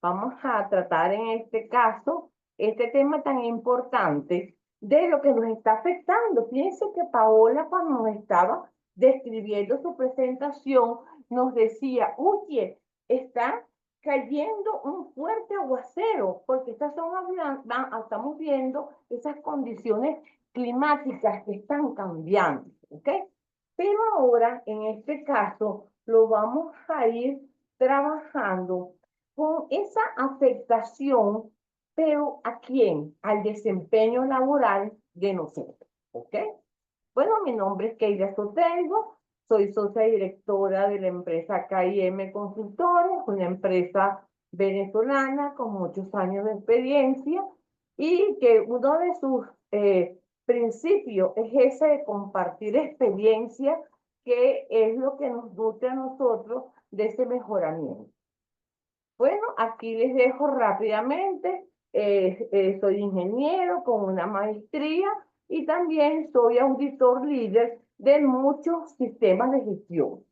vamos a tratar en este caso este tema tan importante de lo que nos está afectando. Fíjense que Paola, cuando nos estaba describiendo su presentación, nos decía, oye, está cayendo un fuerte aguacero, porque estamos viendo esas condiciones climáticas que están cambiando, ¿ok? Pero ahora, en este caso, lo vamos a ir trabajando con esa afectación, pero ¿a quién? Al desempeño laboral de nosotros, ¿ok? Bueno, mi nombre es Keila Soteldo, soy socia directora de la empresa KIM Consultores, una empresa venezolana con muchos años de experiencia y que uno de sus principios es ese de compartir experiencia, que es lo que nos nutre a nosotros de ese mejoramiento. Bueno, aquí les dejo rápidamente. Soy ingeniero con una maestría y también soy auditor líder de muchos sistemas de gestión.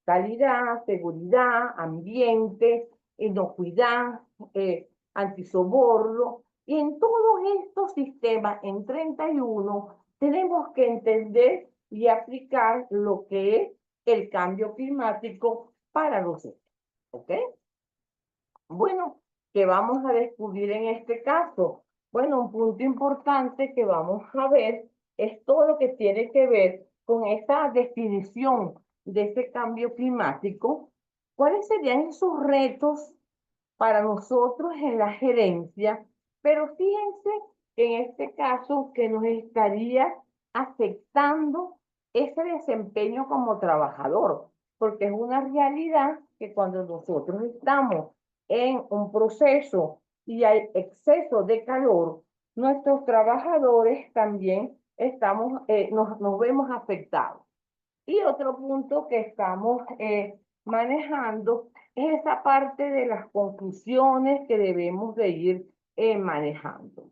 Calidad, seguridad, ambiente, inocuidad, antisoborno. Y en todos estos sistemas, en 31, tenemos que entender y aplicar lo que es el cambio climático para nosotros. ¿Ok? Bueno, ¿qué vamos a descubrir en este caso? Bueno, un punto importante que vamos a ver es todo lo que tiene que ver con esa definición de ese cambio climático. ¿Cuáles serían esos retos para nosotros en la gerencia? Pero fíjense que en este caso que nos estaría afectando ese desempeño como trabajador, porque es una realidad que cuando nosotros estamos en un proceso y hay exceso de calor, nuestros trabajadores también nos vemos afectados. Y otro punto que estamos manejando es esa parte de las conclusiones que debemos de ir manejando.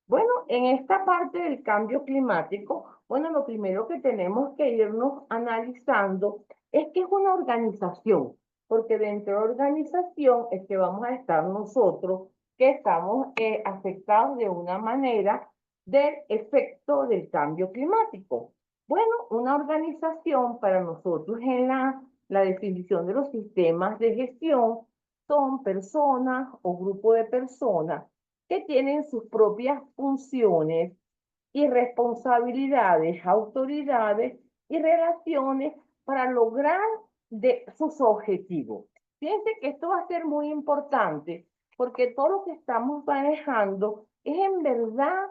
Bueno, en esta parte del cambio climático, bueno, lo primero que tenemos que irnos analizando es que es una organización, porque dentro de la organización es que vamos a estar nosotros, que estamos afectados de una manera del efecto del cambio climático. Bueno, una organización para nosotros en la definición de los sistemas de gestión son personas o grupo de personas que tienen sus propias funciones y responsabilidades, autoridades y relaciones para lograr sus objetivos. Fíjense que esto va a ser muy importante porque todo lo que estamos manejando es en verdad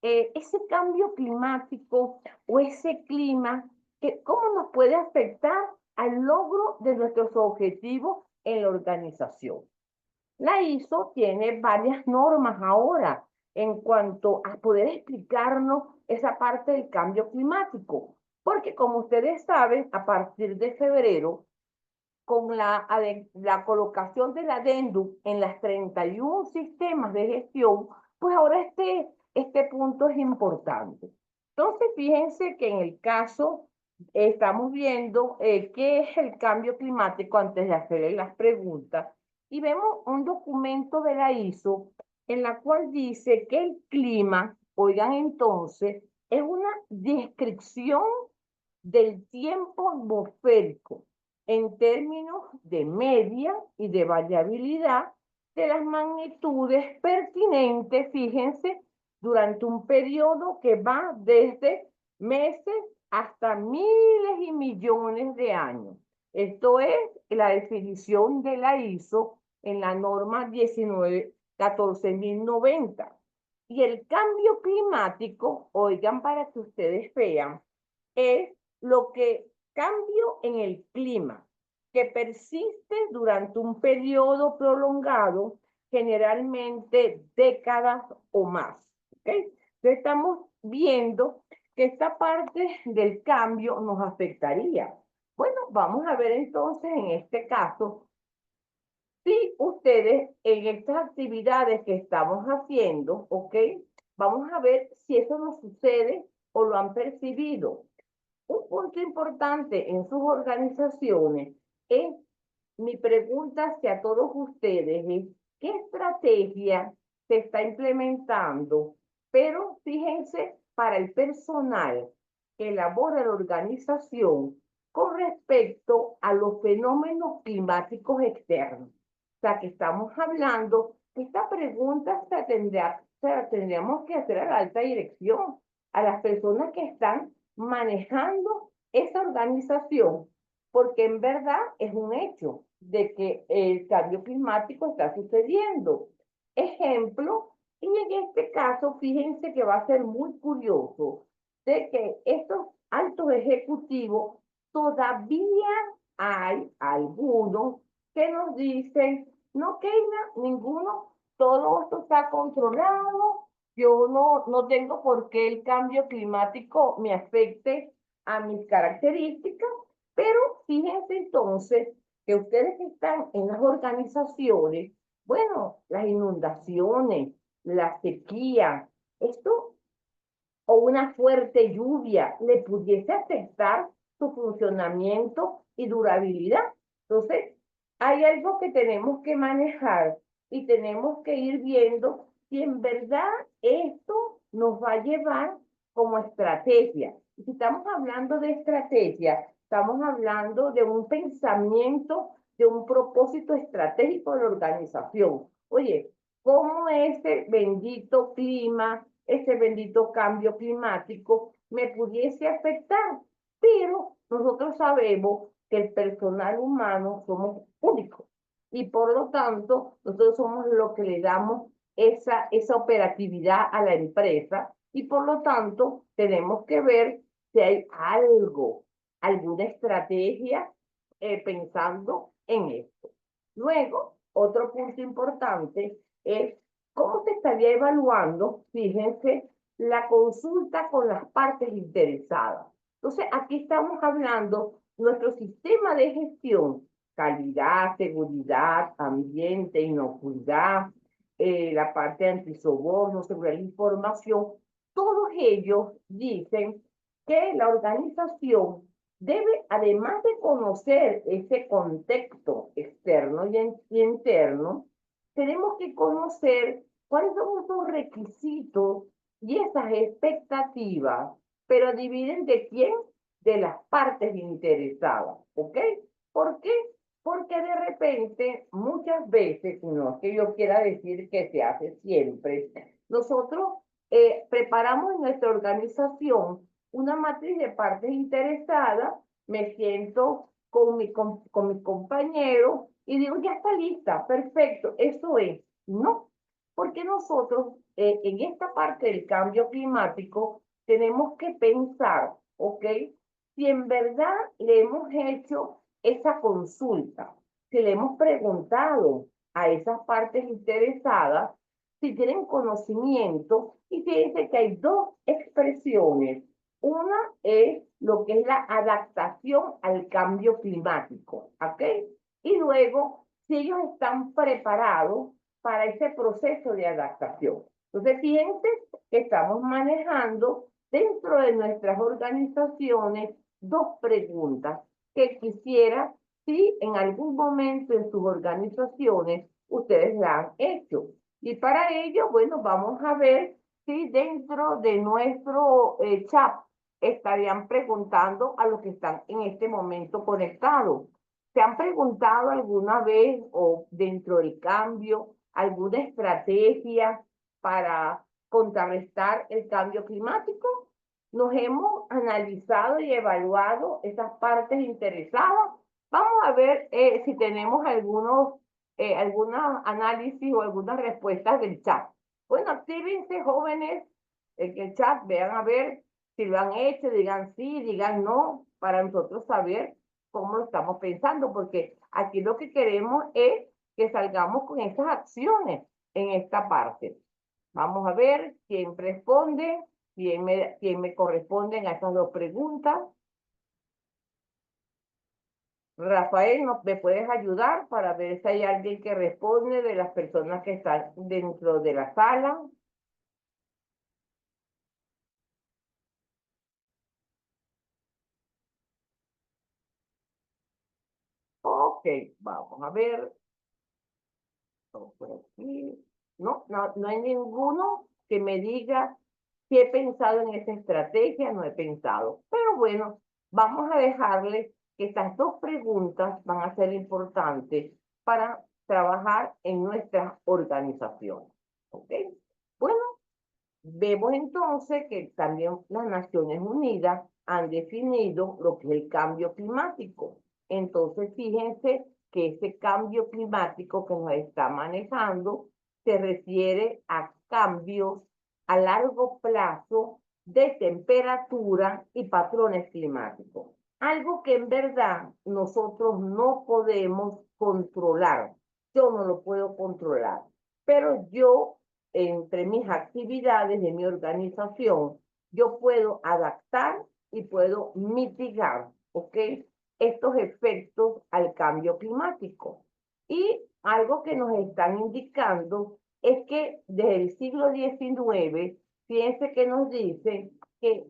ese cambio climático o ese clima, que cómo nos puede afectar al logro de nuestros objetivos en la organización. La ISO tiene varias normas ahora en cuanto a poder explicarnos esa parte del cambio climático, porque como ustedes saben, a partir de febrero, con la colocación del adendum en las 31 sistemas de gestión, pues ahora este punto es importante. Entonces, fíjense que en el caso, estamos viendo qué es el cambio climático antes de hacerle las preguntas, y vemos un documento de la ISO en la cual dice que el clima, oigan entonces, es una descripción del tiempo atmosférico en términos de media y de variabilidad de las magnitudes pertinentes, fíjense, durante un periodo que va desde meses hasta miles y millones de años. Esto es la definición de la ISO en la norma 1914090. Y el cambio climático, oigan para que ustedes vean, es lo que cambio en el clima que persiste durante un periodo prolongado, generalmente décadas o más. ¿Okay? Entonces estamos viendo que esta parte del cambio nos afectaría. Bueno, vamos a ver entonces en este caso si ustedes en estas actividades que estamos haciendo, ¿ok? Vamos a ver si eso nos sucede o lo han percibido. Un punto importante en sus organizaciones es, mi pregunta hacia todos ustedes es, ¿Qué estrategia se está implementando? Pero fíjense, para el personal que elabora la organización con respecto a los fenómenos climáticos externos. O sea, que estamos hablando, esta pregunta se la tendríamos que hacer a la alta dirección, a las personas que están manejando esa organización, porque en verdad es un hecho de que el cambio climático está sucediendo. Ejemplo, y en este caso, fíjense que va a ser muy curioso de que estos altos ejecutivos todavía hay algunos que nos dicen, no, Keila, ninguno, todo esto está controlado, yo no tengo por qué el cambio climático me afecte a mis características, pero fíjense entonces que ustedes que están en las organizaciones, bueno, las inundaciones, la sequía, esto o una fuerte lluvia le pudiese afectar su funcionamiento y durabilidad. Entonces, hay algo que tenemos que manejar y tenemos que ir viendo si en verdad esto nos va a llevar como estrategia. Y si estamos hablando de estrategia, estamos hablando de un pensamiento, de un propósito estratégico de la organización. Oye, ¿cómo ese bendito clima, ese bendito cambio climático me pudiese afectar? Pero nosotros sabemos que el personal humano somos únicos y por lo tanto nosotros somos lo que le damos esa operatividad a la empresa y por lo tanto tenemos que ver si hay algo, alguna estrategia pensando en esto. Luego, otro punto importante es cómo se estaría evaluando, fíjense, la consulta con las partes interesadas. Entonces, aquí estamos hablando nuestro sistema de gestión, calidad, seguridad, ambiente, inocuidad, la parte antisoborno, seguridad de la información, todos ellos dicen que la organización debe, además de conocer ese contexto externo y interno, tenemos que conocer cuáles son esos requisitos y esas expectativas, pero dividen de quién, de las partes interesadas, ¿ok? ¿Por qué? Porque de repente, muchas veces, no es que yo quiera decir que se hace siempre, nosotros preparamos en nuestra organización una matriz de partes interesadas, me siento con mi compañero y digo, ya está lista, perfecto, eso es. No, porque nosotros en esta parte del cambio climático tenemos que pensar, ¿ok? Si en verdad le hemos hecho esa consulta, si le hemos preguntado a esas partes interesadas si tienen conocimiento, y fíjense que hay dos expresiones. Una es lo que es la adaptación al cambio climático, ¿ok? Y luego, si ellos están preparados para ese proceso de adaptación. Entonces, fíjense que estamos manejando dentro de nuestras organizaciones dos preguntas que quisiera si en algún momento en sus organizaciones ustedes la han hecho. Y para ello, bueno, vamos a ver si dentro de nuestro chat estarían preguntando a los que están en este momento conectados. ¿Se han preguntado alguna vez o dentro del cambio alguna estrategia para contrarrestar el cambio climático? Nos hemos analizado y evaluado esas partes interesadas. Vamos a ver si tenemos algunos análisis o algunas respuestas del chat. Bueno, actívense jóvenes en el chat, vean a ver si lo han hecho, digan sí, digan no, para nosotros saber cómo lo estamos pensando, porque aquí lo que queremos es que salgamos con esas acciones en esta parte. Vamos a ver quién responde, quién me corresponde a estas dos preguntas. Rafael, ¿me puedes ayudar para ver si hay alguien que responde de las personas que están dentro de la sala? Ok, vamos a ver. Por aquí. No hay ninguno que me diga si he pensado en esa estrategia, no he pensado. Pero bueno, vamos a dejarles que estas dos preguntas van a ser importantes para trabajar en nuestra organización. ¿Ok? Bueno, vemos entonces que también las Naciones Unidas han definido lo que es el cambio climático. Entonces, fíjense que ese cambio climático que nos está manejando se refiere a cambios a largo plazo de temperatura y patrones climáticos. Algo que en verdad nosotros no podemos controlar. Yo no lo puedo controlar, pero yo entre mis actividades de mi organización, yo puedo adaptar y puedo mitigar, ¿ok? Estos efectos al cambio climático. Y algo que nos están indicando es que desde el siglo XIX, fíjense que nos dice que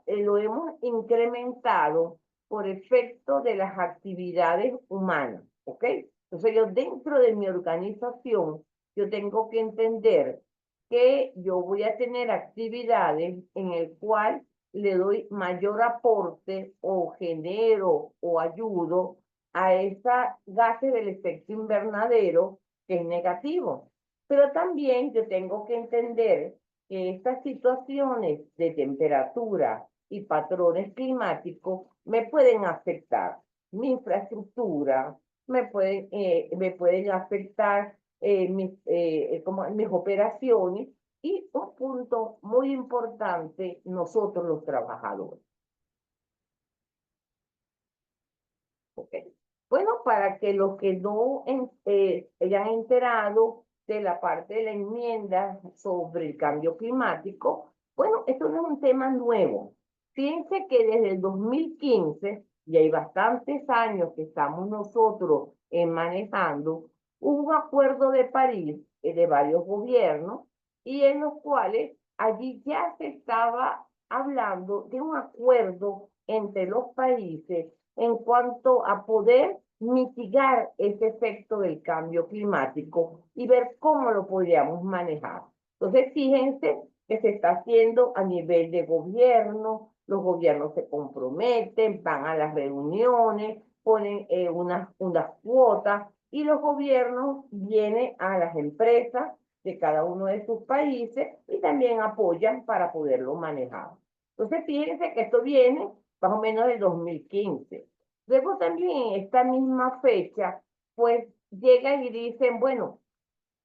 lo hemos incrementado por efecto de las actividades humanas, ¿ok? Entonces yo dentro de mi organización yo tengo que entender que yo voy a tener actividades en el cual le doy mayor aporte o genero o ayudo a esa gases del efecto invernadero que es negativo. Pero también yo tengo que entender que estas situaciones de temperatura y patrones climáticos me pueden afectar mi infraestructura, me pueden afectar como mis operaciones y un punto muy importante, nosotros los trabajadores. ¿Okay? Bueno, para que los que no hayan enterado de la parte de la enmienda sobre el cambio climático, bueno, esto no es un tema nuevo. Fíjense que desde el 2015, y hay bastantes años que estamos nosotros manejando, hubo un acuerdo de París de varios gobiernos y en los cuales allí ya se estaba hablando de un acuerdo entre los países en cuanto a poder mitigar ese efecto del cambio climático y ver cómo lo podríamos manejar. Entonces, fíjense que se está haciendo a nivel de gobierno, los gobiernos se comprometen, van a las reuniones, ponen unas cuotas y los gobiernos vienen a las empresas de cada uno de sus países y también apoyan para poderlo manejar. Entonces, fíjense que esto viene más o menos del 2015. Luego también en esta misma fecha, pues llegan y dicen, bueno,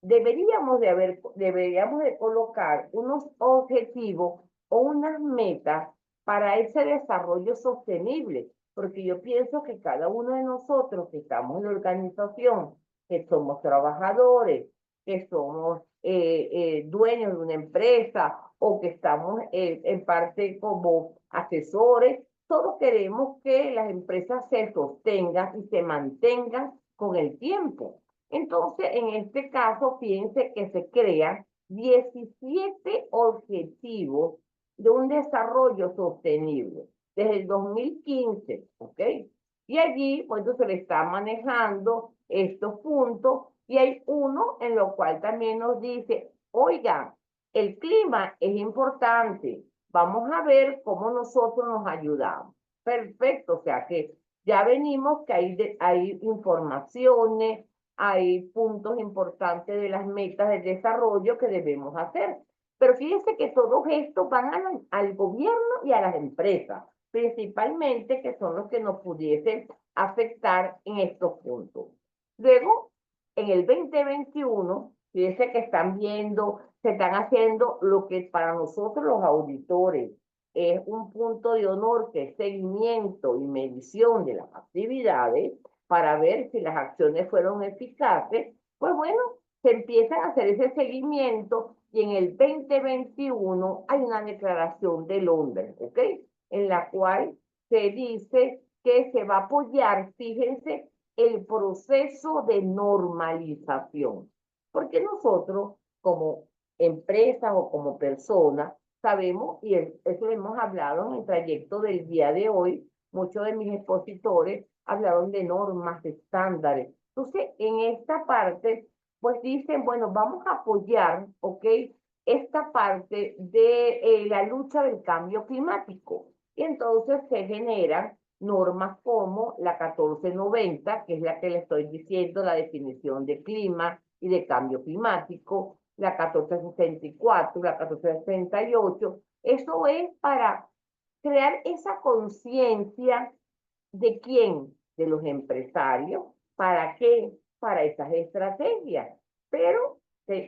deberíamos de colocar unos objetivos o unas metas para ese desarrollo sostenible, porque yo pienso que cada uno de nosotros que estamos en la organización, que somos trabajadores, que somos dueños de una empresa o que estamos en parte como asesores, todos queremos que las empresas se sostengan y se mantengan con el tiempo. Entonces, en este caso, fíjense que se crean 17 objetivos de un desarrollo sostenible desde el 2015, ¿ok? Y allí, pues, se le está manejando estos puntos y hay uno en lo cual también nos dice, oigan, el clima es importante, vamos a ver cómo nosotros nos ayudamos. Perfecto, o sea que ya venimos que hay informaciones, hay puntos importantes de las metas de desarrollo que debemos hacer. Pero fíjense que todos estos van al gobierno y a las empresas, principalmente que son los que nos pudiesen afectar en estos puntos. Luego, en el 2021, fíjense que están viendo, se están haciendo lo que para nosotros los auditores es un punto de honor, que es seguimiento y medición de las actividades, para ver si las acciones fueron eficaces, pues bueno, se empieza a hacer ese seguimiento y en el 2021 hay una declaración de Londres, ¿ok? En la cual se dice que se va a apoyar, fíjense, el proceso de normalización. Porque nosotros, como empresas o como personas, sabemos, y eso lo hemos hablado en el trayecto del día de hoy, muchos de mis expositores hablaron de normas, de estándares. Entonces, en esta parte, pues dicen, bueno, vamos a apoyar, ¿ok? Esta parte de la lucha del cambio climático. Y entonces se generan normas como la 1490, que es la que le estoy diciendo, la definición de clima y de cambio climático, la 1464, la 1468. Eso es para crear esa conciencia de quién, de los empresarios, ¿para qué? Para esas estrategias. Pero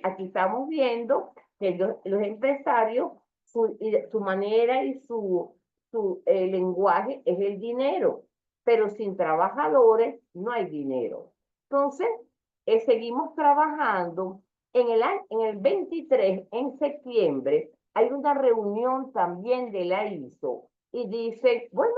aquí estamos viendo que los empresarios, su manera y su lenguaje es el dinero, pero sin trabajadores no hay dinero. Entonces, seguimos trabajando. En el 23, en septiembre, hay una reunión también de la ISO y dice, bueno,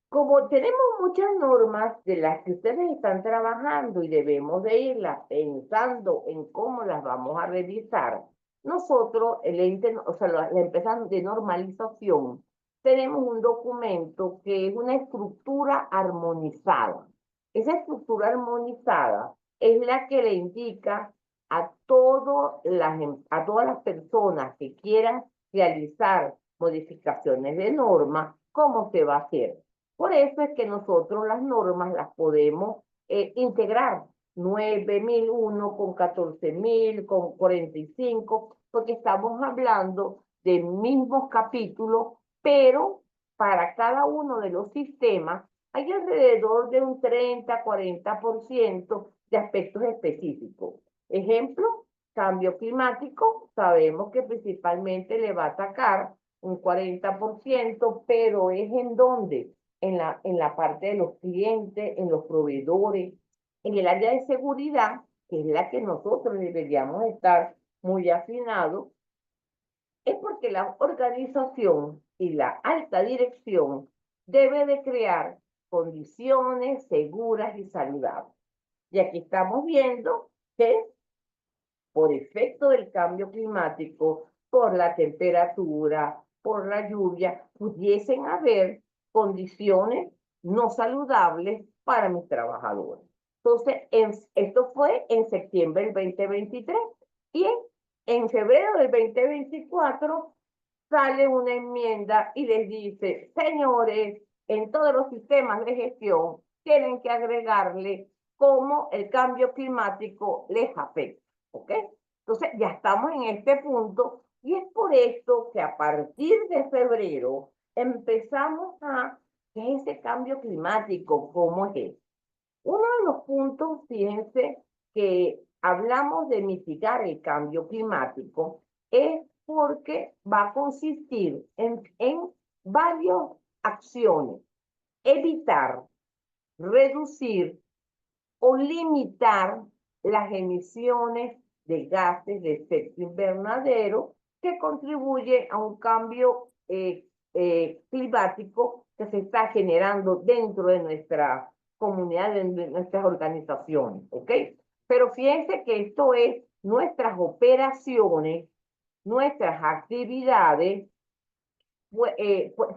como tenemos muchas normas de las que ustedes están trabajando y debemos de irlas pensando en cómo las vamos a revisar, nosotros, el ente, o sea, la empresa de normalización, tenemos un documento que es una estructura armonizada. Esa estructura armonizada es la que le indica a todas las personas que quieran realizar modificaciones de normas cómo se va a hacer. Por eso es que nosotros las normas las podemos integrar, 9001 con 14000, con 45, porque estamos hablando de mismos capítulos, pero para cada uno de los sistemas hay alrededor de un 30-40% de aspectos específicos. Ejemplo, cambio climático, sabemos que principalmente le va a atacar un 40%, pero ¿es en dónde? En la parte de los clientes, en los proveedores, en el área de seguridad, que es la que nosotros deberíamos estar muy afinados, es porque la organización y la alta dirección debe de crear condiciones seguras y saludables. Y aquí estamos viendo que por efecto del cambio climático, por la temperatura, por la lluvia, pudiesen haber condiciones no saludables para mis trabajadores. Entonces, esto fue en septiembre del 2023 y en febrero del 2024 sale una enmienda y les dice, señores, en todos los sistemas de gestión tienen que agregarle cómo el cambio climático les afecta. ¿Ok? Entonces, ya estamos en este punto y es por esto que a partir de febrero empezamos a, ¿qué es ese cambio climático? ¿Cómo es? Uno de los puntos, fíjense, que hablamos de mitigar el cambio climático es porque va a consistir en varias acciones. Evitar, reducir o limitar las emisiones de gases de efecto invernadero que contribuye a un cambio climático que se está generando dentro de nuestra comunidad, de nuestras organizaciones, ¿ok? Pero fíjense que esto es nuestras operaciones, nuestras actividades,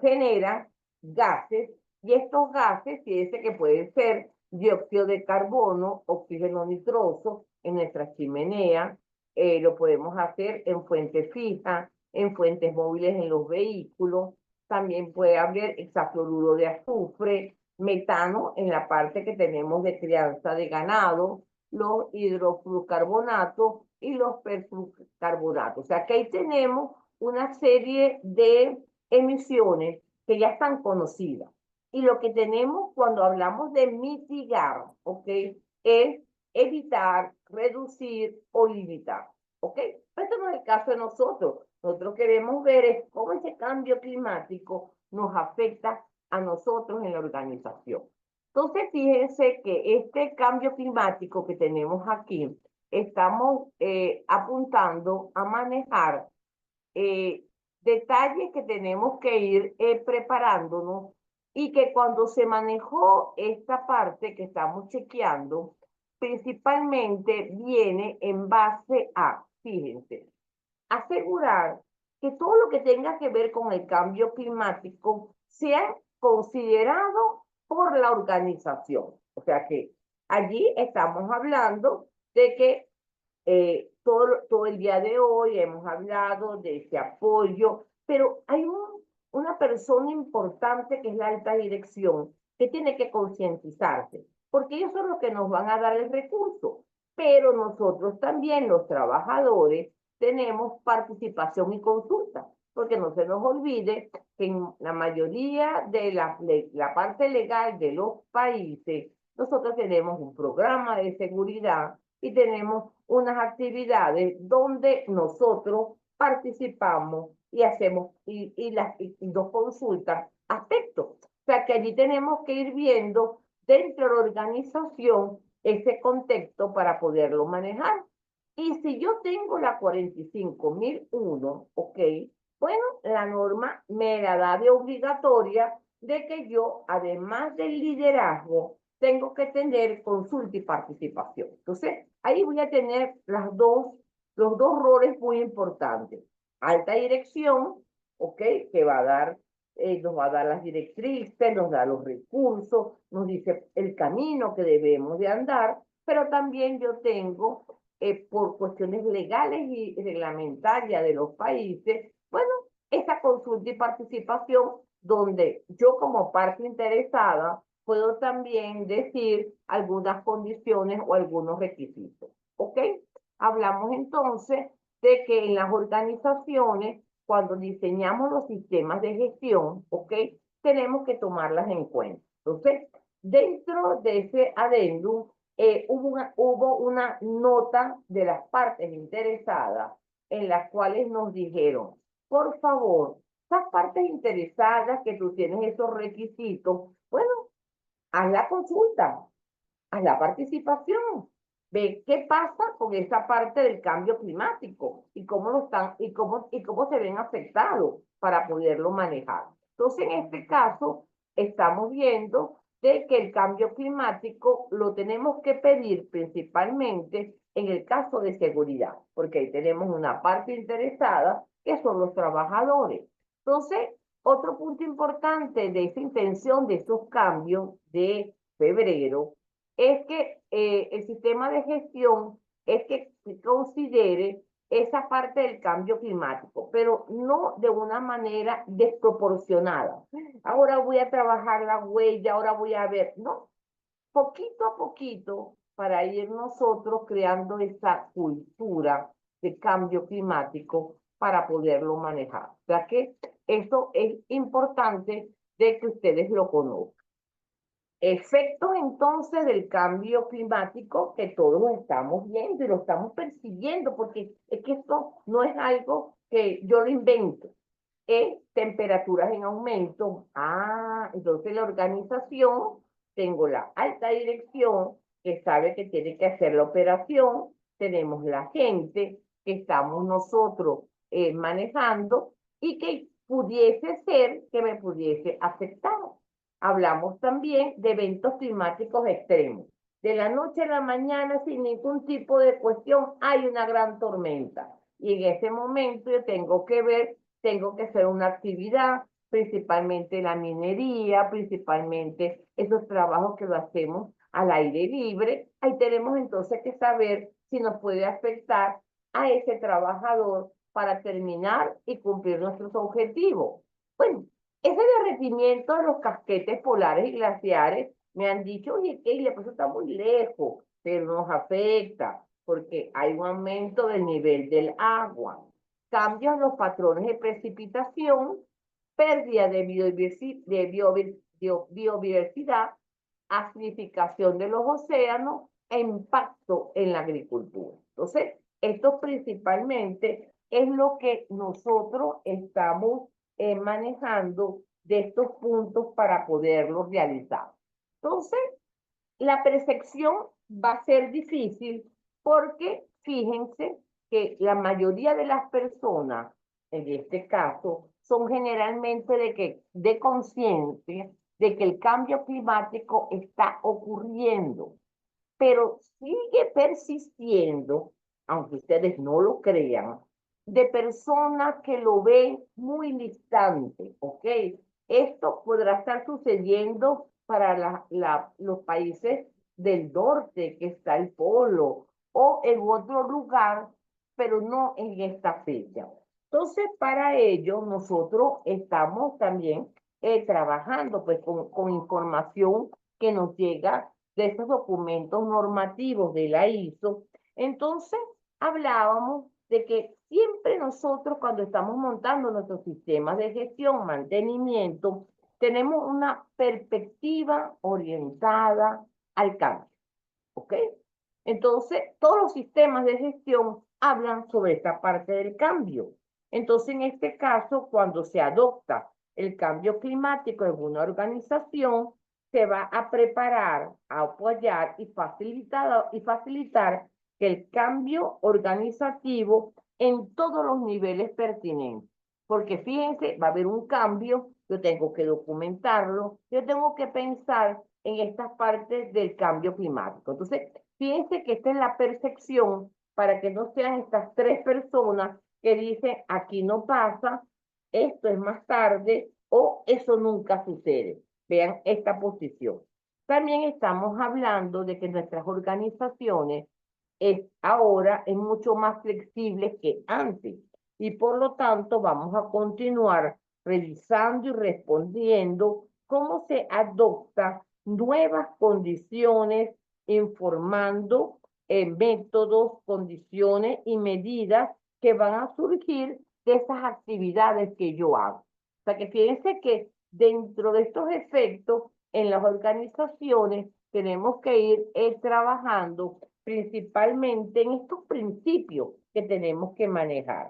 generan gases y estos gases, fíjense que pueden ser dióxido de carbono, oxígeno nitroso en nuestra chimenea, lo podemos hacer en fuentes fijas, en fuentes móviles en los vehículos, también puede haber hexafluoruro de azufre, metano en la parte que tenemos de crianza de ganado, los hidrofluorcarbonatos y los perfluorcarbonatos. O sea que ahí tenemos una serie de emisiones que ya están conocidas. Y lo que tenemos cuando hablamos de mitigar, ¿ok? Es evitar, reducir o limitar, ¿ok? Pero esto no es el caso de nosotros. Nosotros queremos ver es cómo ese cambio climático nos afecta a nosotros en la organización. Entonces, fíjense que este cambio climático que tenemos aquí, estamos apuntando a manejar eh, detalles que tenemos que ir preparándonos y que cuando se manejó esta parte que estamos chequeando, principalmente viene en base a, fíjense, asegurar que todo lo que tenga que ver con el cambio climático sea considerado por la organización. O sea que allí estamos hablando de que todo el día de hoy hemos hablado de ese apoyo, pero hay una persona importante que es la alta dirección que tiene que concientizarse, porque ellos son los que nos van a dar el recurso, pero nosotros también, los trabajadores, tenemos participación y consulta, porque no se nos olvide que en la mayoría de la parte legal de los países, nosotros tenemos un programa de seguridad y tenemos unas actividades donde nosotros participamos y hacemos y nos consultan aspectos. O sea que allí tenemos que ir viendo dentro de la organización ese contexto para poderlo manejar. Y si yo tengo la 45.001, ok, bueno, la norma me la da de obligatoria de que yo, además del liderazgo, tengo que tener consulta y participación. Entonces, ahí voy a tener los dos roles muy importantes. Alta dirección, ¿ok? Que va a dar, nos va a dar las directrices, nos da los recursos, nos dice el camino que debemos de andar, pero también yo tengo, por cuestiones legales y reglamentarias de los países, bueno, esa consulta y participación donde yo como parte interesada puedo también decir algunas condiciones o algunos requisitos. ¿Ok? Hablamos entonces de que en las organizaciones, cuando diseñamos los sistemas de gestión, ¿ok? Tenemos que tomarlas en cuenta. Entonces, dentro de ese adendum, hubo una nota de las partes interesadas en las cuales nos dijeron, por favor, esas partes interesadas que tú tienes esos requisitos, bueno, haz la consulta, haz la participación, ve qué pasa con esa parte del cambio climático y cómo lo están y cómo se ven afectados para poderlo manejar. Entonces, en este caso, estamos viendo de que el cambio climático lo tenemos que pedir principalmente en el caso de seguridad, porque ahí tenemos una parte interesada que son los trabajadores. Entonces, otro punto importante de esa intención de esos cambios de febrero es que el sistema de gestión es que considere esa parte del cambio climático, pero no de una manera desproporcionada. Ahora voy a trabajar la huella, ahora voy a ver, no, poquito a poquito para ir nosotros creando esa cultura de cambio climático para poderlo manejar. O sea que eso es importante de que ustedes lo conozcan. Efectos entonces del cambio climático que todos estamos viendo y lo estamos percibiendo, porque es que esto no es algo que yo lo invento, es temperaturas en aumento. Ah, entonces la organización, tengo la alta dirección que sabe que tiene que hacer la operación, tenemos la gente que estamos nosotros manejando y que pudiese ser que me pudiese afectar. Hablamos también de eventos climáticos extremos. De la noche a la mañana, sin ningún tipo de cuestión, hay una gran tormenta. Y en ese momento yo tengo que ver, tengo que hacer una actividad, principalmente la minería, principalmente esos trabajos que lo hacemos al aire libre. Ahí tenemos entonces que saber si nos puede afectar a ese trabajador para terminar y cumplir nuestros objetivos. Bueno, ese derretimiento de los casquetes polares y glaciares, me han dicho, oye, Keila, pues eso está muy lejos, pero nos afecta, porque hay un aumento del nivel del agua, cambios en los patrones de precipitación, pérdida de biodiversidad, acidificación de los océanos e impacto en la agricultura. Entonces, esto principalmente es lo que nosotros estamos manejando de estos puntos para poderlos realizar. Entonces, la percepción va a ser difícil porque fíjense que la mayoría de las personas, en este caso, son generalmente de conciencia de que el cambio climático está ocurriendo, pero sigue persistiendo, aunque ustedes no lo crean, de personas que lo ven muy distante, ¿ok? Esto podrá estar sucediendo para los países del norte, que está el polo, o en otro lugar, pero no en esta fecha. Entonces, para ello, nosotros estamos también trabajando pues, con información que nos llega de esos documentos normativos de la ISO. Entonces, hablábamos de que siempre nosotros cuando estamos montando nuestros sistemas de gestión, mantenimiento, tenemos una perspectiva orientada al cambio, ¿ok? Entonces, todos los sistemas de gestión hablan sobre esta parte del cambio. Entonces, en este caso, cuando se adopta el cambio climático en una organización, se va a preparar, a apoyar y facilitar el cambio organizativo en todos los niveles pertinentes. Porque fíjense, va a haber un cambio, yo tengo que documentarlo, yo tengo que pensar en estas partes del cambio climático. Entonces, fíjense que esta es la percepción para que no sean estas tres personas que dicen aquí no pasa, esto es más tarde o eso nunca sucede. Vean esta posición. También estamos hablando de que nuestras organizaciones ahora es mucho más flexibles que antes y por lo tanto vamos a continuar revisando y respondiendo cómo se adopta nuevas condiciones, informando métodos, condiciones y medidas que van a surgir de esas actividades que yo hago. O sea que fíjense que dentro de estos efectos en las organizaciones tenemos que ir trabajando principalmente en estos principios que tenemos que manejar.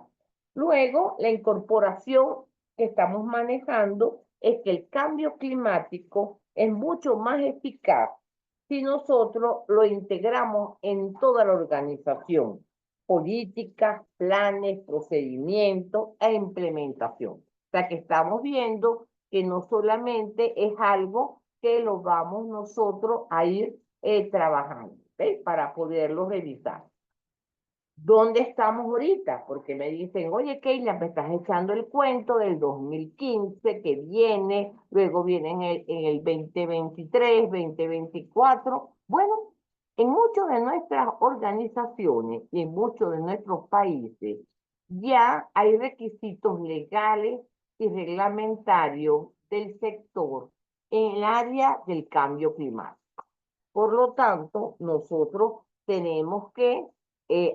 Luego, la incorporación que estamos manejando es que el cambio climático es mucho más eficaz si nosotros lo integramos en toda la organización, políticas, planes, procedimientos e implementación. O sea que estamos viendo que no solamente es algo que lo vamos nosotros a ir trabajando, ¿okay? Para poderlo revisar. ¿Dónde estamos ahorita? Porque me dicen, oye, Keila, me estás echando el cuento del 2015 que viene, luego viene en el 2023, 2024. Bueno, en muchas de nuestras organizaciones y en muchos de nuestros países ya hay requisitos legales y reglamentarios del sector en el área del cambio climático. Por lo tanto, nosotros tenemos que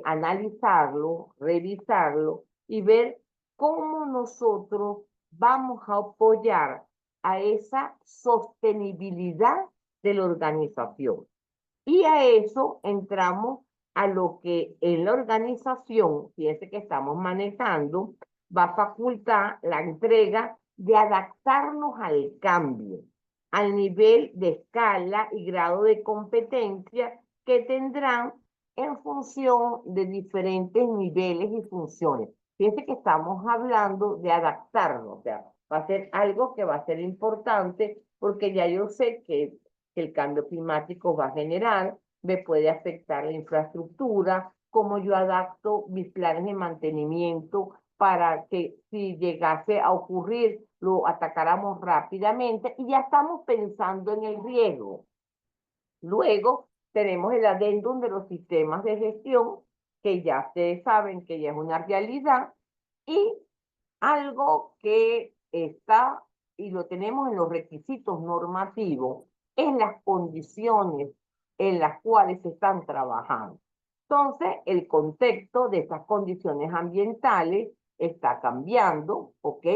analizarlo, revisarlo y ver cómo nosotros vamos a apoyar a esa sostenibilidad de la organización. Y a eso entramos a lo que en la organización, fíjense que estamos manejando, va a facultar la entrega de adaptarnos al cambio, al nivel de escala y grado de competencia que tendrán en función de diferentes niveles y funciones. Fíjense que estamos hablando de adaptarnos, o sea, va a ser algo que va a ser importante porque ya yo sé que el cambio climático va a generar, me puede afectar la infraestructura, cómo yo adapto mis planes de mantenimiento para que si llegase a ocurrir lo atacáramos rápidamente y ya estamos pensando en el riesgo. Luego tenemos el adendum de los sistemas de gestión, que ya ustedes saben que ya es una realidad, y algo que está y lo tenemos en los requisitos normativos, en las condiciones en las cuales se están trabajando. Entonces, el contexto de estas condiciones ambientales está cambiando, ¿ok?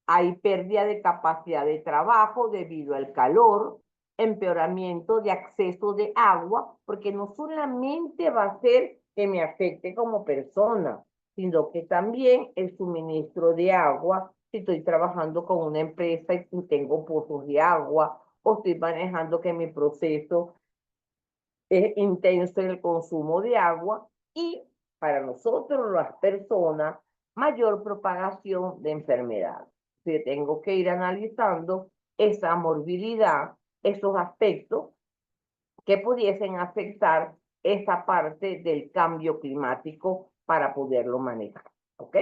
Hay pérdida de capacidad de trabajo debido al calor, empeoramiento de acceso de agua, porque no solamente va a ser que me afecte como persona, sino que también el suministro de agua, si estoy trabajando con una empresa y tengo pozos de agua, o estoy manejando que mi proceso es intenso en el consumo de agua, y para nosotros las personas, mayor propagación de enfermedades. Yo tengo que ir analizando esa morbilidad, esos aspectos que pudiesen afectar esa parte del cambio climático para poderlo manejar. ¿Ok?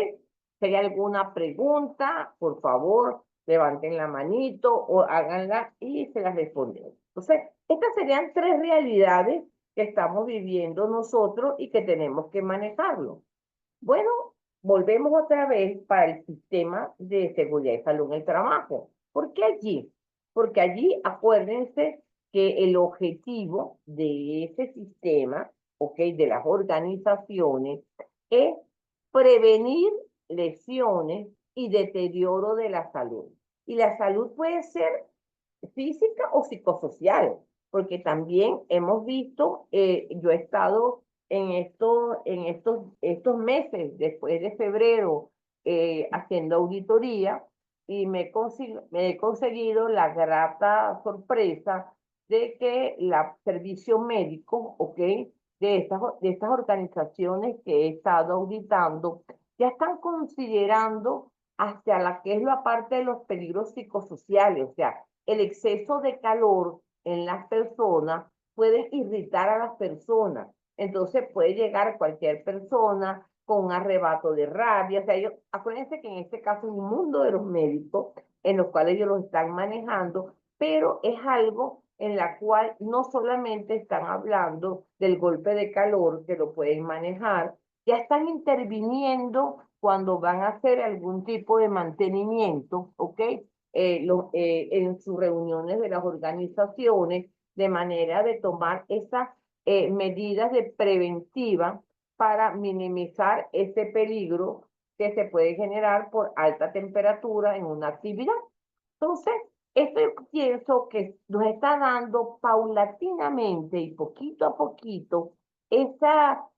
Si hay alguna pregunta, por favor, levanten la manito o háganla y se las respondemos. Entonces, estas serían tres realidades que estamos viviendo nosotros y que tenemos que manejarlo. Bueno, volvemos otra vez para el sistema de seguridad y salud en el trabajo. ¿Por qué allí? Porque allí acuérdense que el objetivo de ese sistema, ¿ok? De las organizaciones, es prevenir lesiones y deterioro de la salud. Y la salud puede ser física o psicosocial, porque también hemos visto, yo he estado estos meses, después de febrero, haciendo auditoría y me he conseguido la grata sorpresa de que la servicio médico, ¿ok? De estas organizaciones que he estado auditando, ya están considerando hacia la que es la parte de los peligros psicosociales, o sea, el exceso de calor en las personas puede irritar a las personas. Entonces puede llegar cualquier persona con un arrebato de rabia. O sea, acuérdense que en este caso es un mundo de los médicos en los cuales ellos lo están manejando, pero es algo en la cual no solamente están hablando del golpe de calor, que lo pueden manejar, ya están interviniendo cuando van a hacer algún tipo de mantenimiento, ¿ok? En sus reuniones de las organizaciones, de manera de tomar esas medidas de preventiva para minimizar ese peligro que se puede generar por alta temperatura en una actividad. Entonces, esto yo pienso que nos está dando paulatinamente y poquito a poquito esa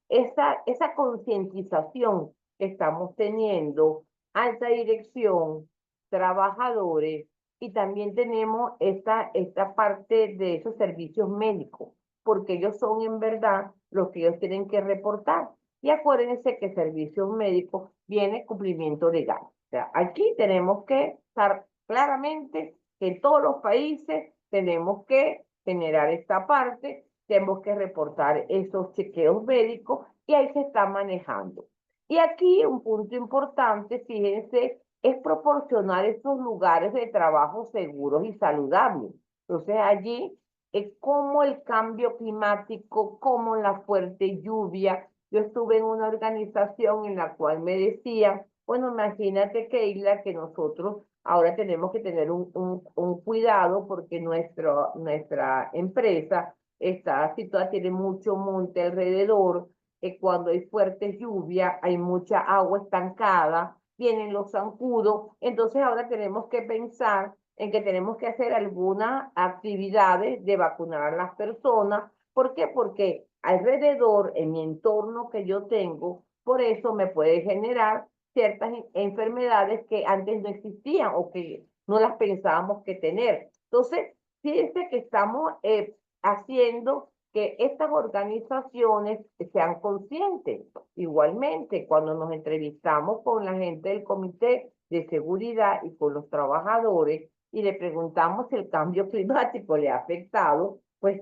concientización que estamos teniendo, alta dirección, trabajadores, y también tenemos esta parte de esos servicios médicos, porque ellos son en verdad los que ellos tienen que reportar. Y acuérdense que servicios médicos viene cumplimiento legal. O sea, aquí tenemos que estar claramente que en todos los países tenemos que generar esta parte, tenemos que reportar esos chequeos médicos y ahí se está manejando. Y aquí un punto importante, fíjense, es proporcionar estos lugares de trabajo seguros y saludables. Entonces allí es como el cambio climático, como la fuerte lluvia. Yo estuve en una organización en la cual me decían, bueno, imagínate, Keila, que nosotros ahora tenemos que tener un cuidado porque nuestra empresa está situada, tiene mucho monte alrededor, cuando hay fuertes lluvias, hay mucha agua estancada, vienen los zancudos, entonces ahora tenemos que pensar en que tenemos que hacer algunas actividades de vacunar a las personas. ¿Por qué? Porque alrededor, en mi entorno que yo tengo, por eso me puede generar ciertas enfermedades que antes no existían o que no las pensábamos que tener. Entonces, fíjense que estamos haciendo que estas organizaciones sean conscientes. Igualmente, cuando nos entrevistamos con la gente del Comité de Seguridad y con los trabajadores y le preguntamos si el cambio climático le ha afectado, pues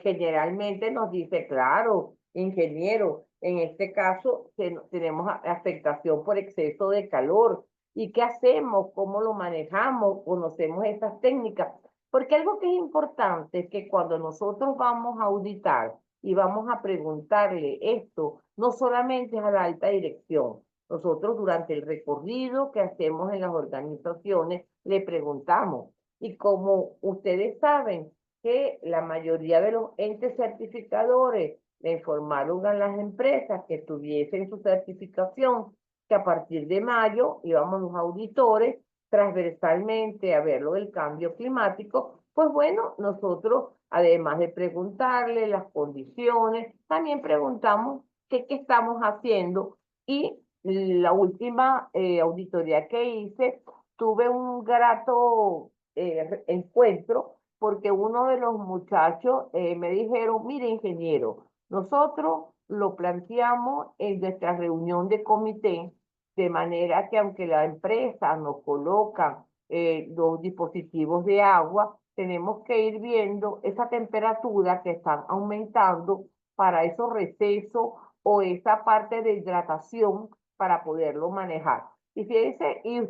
generalmente nos dice, claro, ingeniero, en este caso tenemos afectación por exceso de calor. ¿Y qué hacemos? ¿Cómo lo manejamos? ¿Conocemos esas técnicas? Porque algo que es importante es que cuando nosotros vamos a auditar y vamos a preguntarle esto, no solamente es a la alta dirección. Nosotros durante el recorrido que hacemos en las organizaciones le preguntamos. Y como ustedes saben que la mayoría de los entes certificadores le informaron a las empresas que tuviesen su certificación que a partir de mayo íbamos los auditores transversalmente a ver lo del cambio climático, pues bueno, nosotros, además de preguntarle las condiciones, también preguntamos qué estamos haciendo. Y la última auditoría que hice, tuve un grato encuentro porque uno de los muchachos me dijeron, mire ingeniero, nosotros lo planteamos en nuestra reunión de comité, de manera que aunque la empresa nos coloca los dispositivos de agua, tenemos que ir viendo esa temperatura que están aumentando para esos recesos o esa parte de hidratación para poderlo manejar. Y fíjense, y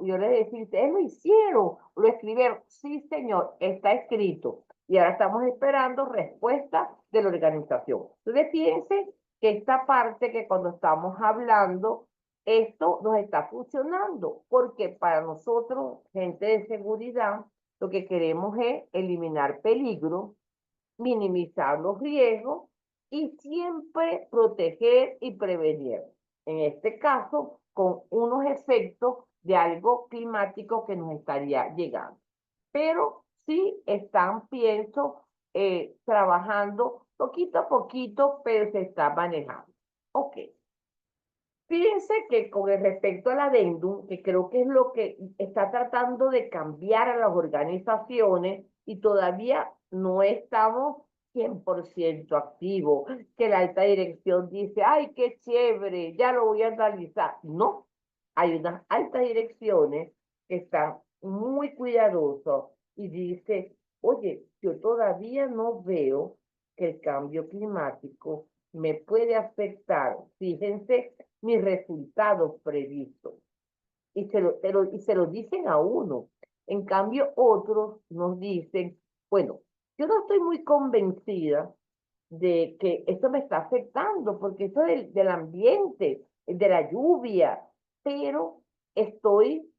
yo les decía, ustedes lo hicieron, lo escribieron. Sí, señor, está escrito. Y ahora estamos esperando respuesta de la organización. Entonces, fíjense que esta parte que cuando estamos hablando, esto nos está funcionando, porque para nosotros, gente de seguridad, lo que queremos es eliminar peligro, minimizar los riesgos y siempre proteger y prevenir. En este caso, con unos efectos de algo climático que nos estaría llegando. Pero sí están, pienso, trabajando poquito a poquito, pero se está manejando. Ok. Fíjense que con el respecto al adendum, que creo que es lo que está tratando de cambiar a las organizaciones y todavía no estamos 100% activos, que la alta dirección dice, ay, qué chévere, ya lo voy a analizar. No, hay unas altas direcciones que están muy cuidadosas y dice, oye, yo todavía no veo que el cambio climático me puede afectar. Fíjense mis resultados previstos. Y se lo dicen a uno. En cambio, otros nos dicen, bueno, yo no estoy muy convencida de que esto me está afectando, porque esto del ambiente, de la lluvia, pero estoy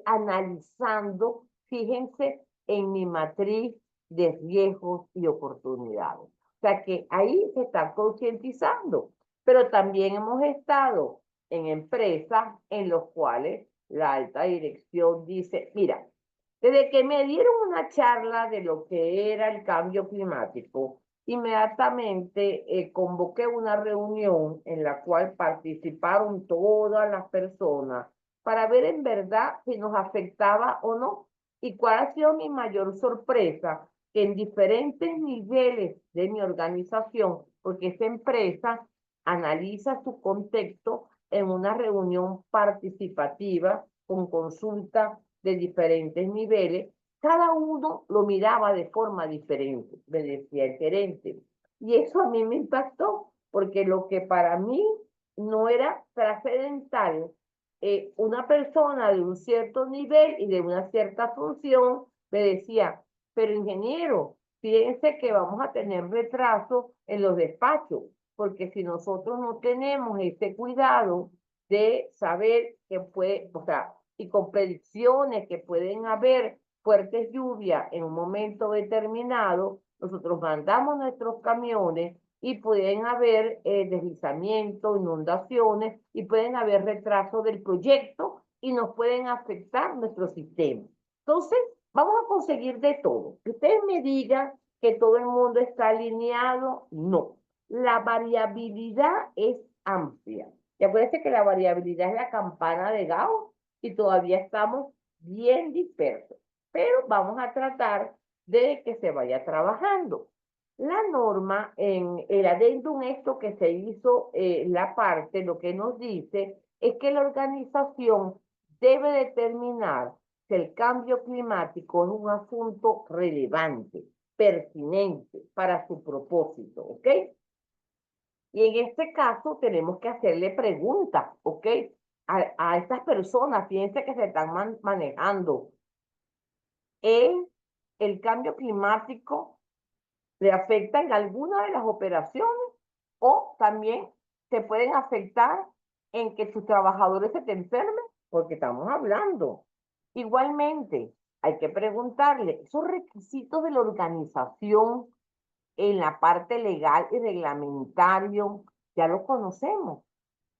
analizando, fíjense, en mi matriz de riesgos y oportunidades. O sea que ahí se está concientizando, pero también hemos estado en empresas en los cuales la alta dirección dice, mira, desde que me dieron una charla de lo que era el cambio climático, inmediatamente convoqué una reunión en la cual participaron todas las personas para ver en verdad si nos afectaba o no. Y cuál ha sido mi mayor sorpresa, que en diferentes niveles de mi organización, porque esta empresa analiza su contexto en una reunión participativa con consulta de diferentes niveles, cada uno lo miraba de forma diferente, me decía el gerente. Y eso a mí me impactó, porque lo que para mí no era trascendental, una persona de un cierto nivel y de una cierta función me decía, pero ingeniero, fíjense que vamos a tener retraso en los despachos, porque si nosotros no tenemos este cuidado de saber que puede, o sea, y con predicciones que pueden haber fuertes lluvias en un momento determinado, nosotros mandamos nuestros camiones y pueden haber deslizamientos, inundaciones y pueden haber retraso del proyecto y nos pueden afectar nuestro sistema. Entonces, vamos a conseguir de todo. Que ustedes me digan que todo el mundo está alineado, no. La variabilidad es amplia. Y acuérdense que la variabilidad es la campana de Gauss y todavía estamos bien dispersos. Pero vamos a tratar de que se vaya trabajando. La norma en el adendum esto que se hizo, la parte, lo que nos dice es que la organización debe determinar si el cambio climático es un asunto relevante, pertinente para su propósito, ¿ok? Y en este caso tenemos que hacerle preguntas, ¿ok? A estas personas, fíjense que se están manejando. ¿El cambio climático le afecta en alguna de las operaciones o también te pueden afectar en que tus trabajadores se te enfermen? Porque estamos hablando. Igualmente, hay que preguntarle, esos requisitos de la organización en la parte legal y reglamentario, ya los conocemos,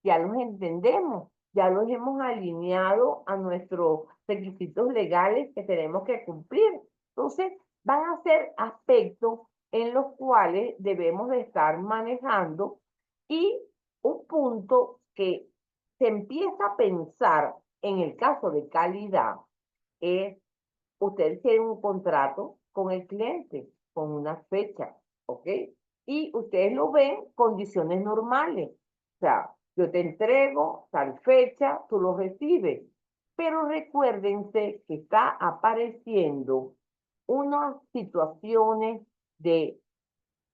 ya los entendemos, ya los hemos alineado a nuestros requisitos legales que tenemos que cumplir. Entonces, van a ser aspectos en los cuales debemos de estar manejando y un punto que se empieza a pensar en el caso de calidad es, ustedes tienen un contrato con el cliente, con una fecha, ¿ok? Y ustedes lo ven condiciones normales. O sea, yo te entrego tal fecha, tú lo recibes. Pero recuérdense que está apareciendo unas situaciones de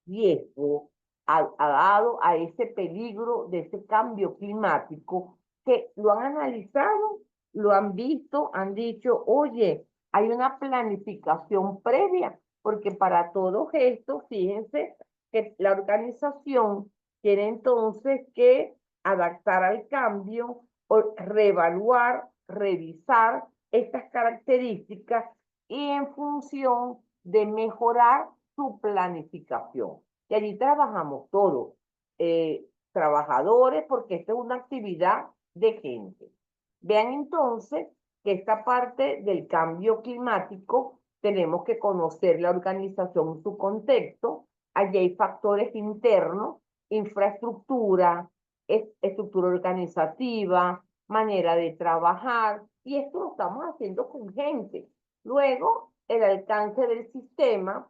riesgo dado a ese peligro de ese cambio climático que lo han analizado, lo han visto, han dicho, oye, hay una planificación previa, porque para todo esto, fíjense que la organización tiene entonces que adaptar al cambio o reevaluar, revisar estas características y en función de mejorar su planificación. Y allí trabajamos todos, trabajadores, porque esta es una actividad de gente. Vean entonces que esta parte del cambio climático tenemos que conocer la organización, su contexto. Allí hay factores internos, infraestructura, estructura organizativa, manera de trabajar, y esto lo estamos haciendo con gente. Luego, el alcance del sistema,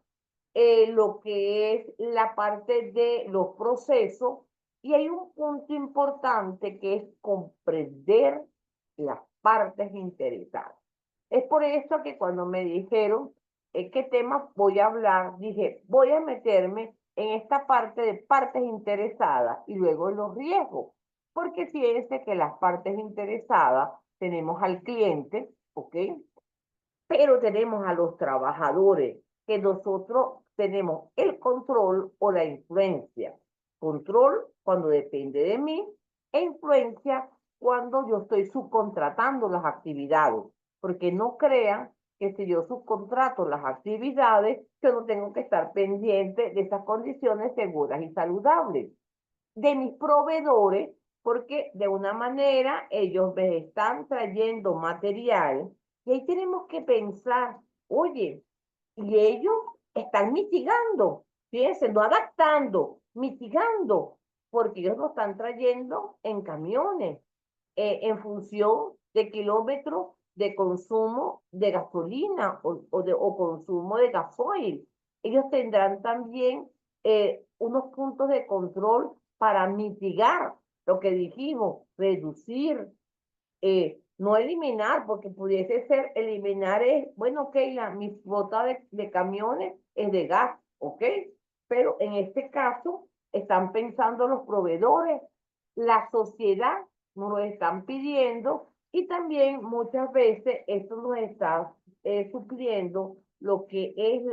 lo que es la parte de los procesos, y hay un punto importante que es comprender las partes interesadas. Es por eso que cuando me dijeron qué tema voy a hablar, dije, voy a meterme en esta parte de partes interesadas y luego en los riesgos. Porque fíjense que las partes interesadas tenemos al cliente, ¿ok? Pero tenemos a los trabajadores, que nosotros tenemos el control o la influencia. Control cuando depende de mí e influencia cuando yo estoy subcontratando las actividades. Porque no crean que si yo subcontrato las actividades, yo no tengo que estar pendiente de esas condiciones seguras y saludables de mis proveedores, porque de una manera ellos me están trayendo material y ahí tenemos que pensar, oye, y ellos están mitigando, fíjense, no adaptando, mitigando, porque ellos lo están trayendo en camiones, en función de kilómetros de consumo de gasolina o consumo de gasoil. Ellos tendrán también unos puntos de control para mitigar lo que dijimos, reducir, no eliminar, porque pudiese ser eliminar es, bueno, ok, mi flota de camiones es de gas, ok, pero en este caso están pensando los proveedores, la sociedad nos lo están pidiendo y también muchas veces esto nos está supliendo lo que es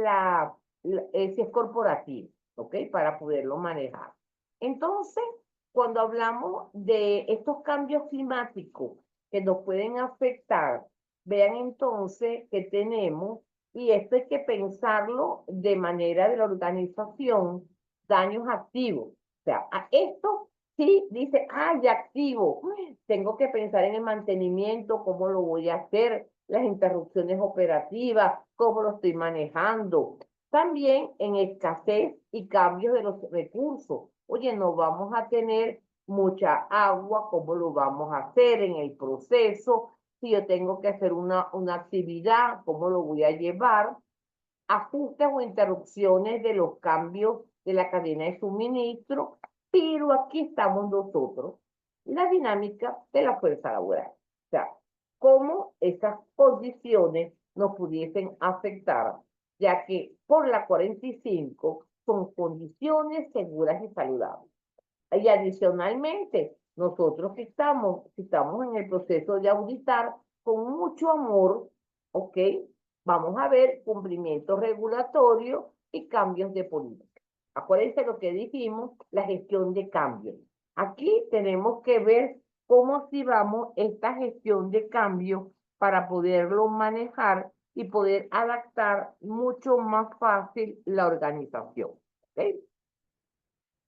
si es corporativo, ok, para poderlo manejar. Entonces, cuando hablamos de estos cambios climáticos que nos pueden afectar, vean entonces que tenemos, y esto hay que pensarlo de manera de la organización, daños activos. O sea, a esto sí dice, ya activo, tengo que pensar en el mantenimiento, cómo lo voy a hacer, las interrupciones operativas, cómo lo estoy manejando. También en escasez y cambios de los recursos. Oye, no vamos a tener mucha agua, cómo lo vamos a hacer en el proceso, si yo tengo que hacer una actividad, cómo lo voy a llevar, ajustes o interrupciones de los cambios de la cadena de suministro, pero aquí estamos nosotros, la dinámica de la fuerza laboral. O sea, cómo esas condiciones nos pudiesen afectar, ya que por la 45 son condiciones seguras y saludables. Y adicionalmente, nosotros que estamos en el proceso de auditar con mucho amor, ¿ok? Vamos a ver cumplimiento regulatorio y cambios de política. Acuérdense lo que dijimos, la gestión de cambios. Aquí tenemos que ver cómo activamos esta gestión de cambios para poderlo manejar y poder adaptar mucho más fácil la organización. ¿Ok?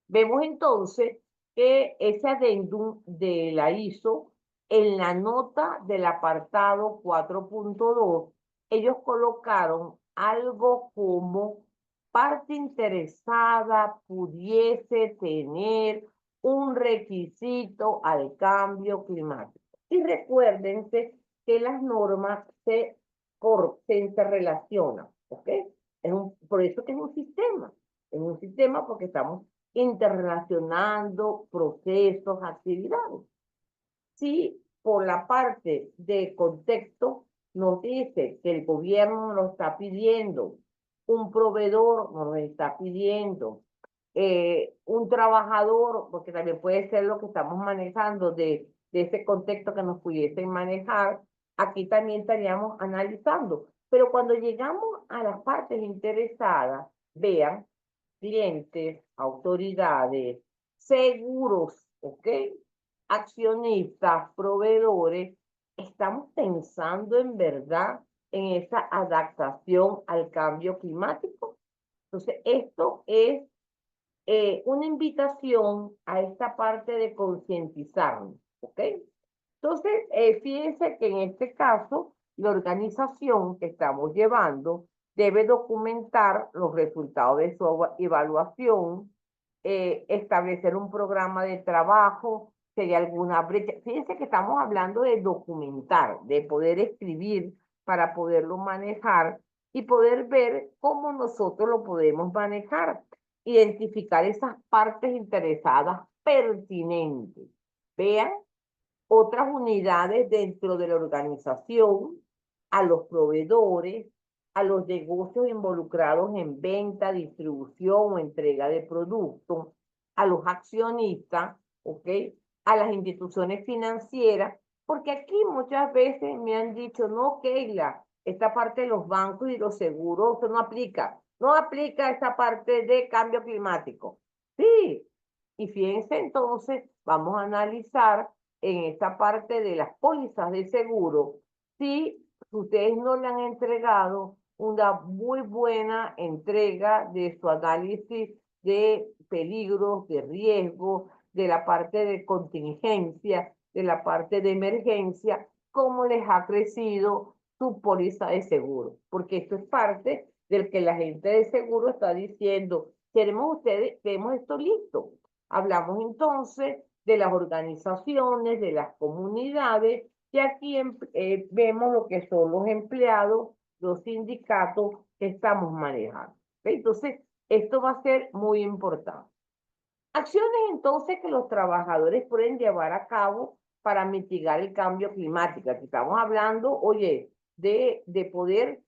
Vemos entonces que ese adendum de la ISO, en la nota del apartado 4.2, ellos colocaron algo como parte interesada pudiese tener un requisito al cambio climático. Y recuérdense que las normas se interrelacionan, ¿ok? Por eso que es un sistema porque estamos interrelacionando procesos, actividades. Si por la parte de contexto nos dice que el gobierno nos está pidiendo, un proveedor nos está pidiendo, un trabajador, porque también puede ser lo que estamos manejando de ese contexto que nos pudiesen manejar, aquí también estaríamos analizando. Pero cuando llegamos a las partes interesadas, vean clientes, autoridades, seguros, ¿ok? Accionistas, proveedores, estamos pensando en verdad en esa adaptación al cambio climático. Entonces, esto es una invitación a esta parte de concientizarnos, ¿ok? Entonces, fíjense que en este caso, la organización que estamos llevando debe documentar los resultados de su evaluación, establecer un programa de trabajo, si hay alguna brecha. Fíjense que estamos hablando de documentar, de poder escribir para poderlo manejar y poder ver cómo nosotros lo podemos manejar, identificar esas partes interesadas pertinentes. Vean otras unidades dentro de la organización, a los proveedores, a los negocios involucrados en venta, distribución o entrega de productos, a los accionistas, ¿ok? A las instituciones financieras, porque aquí muchas veces me han dicho, no, Keila, esta parte de los bancos y los seguros, eso no aplica esa parte de cambio climático. Sí, y fíjense entonces, vamos a analizar en esta parte de las pólizas de seguro, si ustedes no le han entregado una muy buena entrega de su análisis de peligros, de riesgo, de la parte de contingencia, de la parte de emergencia, cómo les ha crecido su póliza de seguro, porque esto es parte del que la gente de seguro está diciendo, queremos esto listo. Hablamos entonces de las organizaciones, de las comunidades, y aquí vemos lo que son los empleados, los sindicatos que estamos manejando. Entonces, esto va a ser muy importante. Acciones entonces que los trabajadores pueden llevar a cabo para mitigar el cambio climático. Aquí estamos hablando, oye, de poder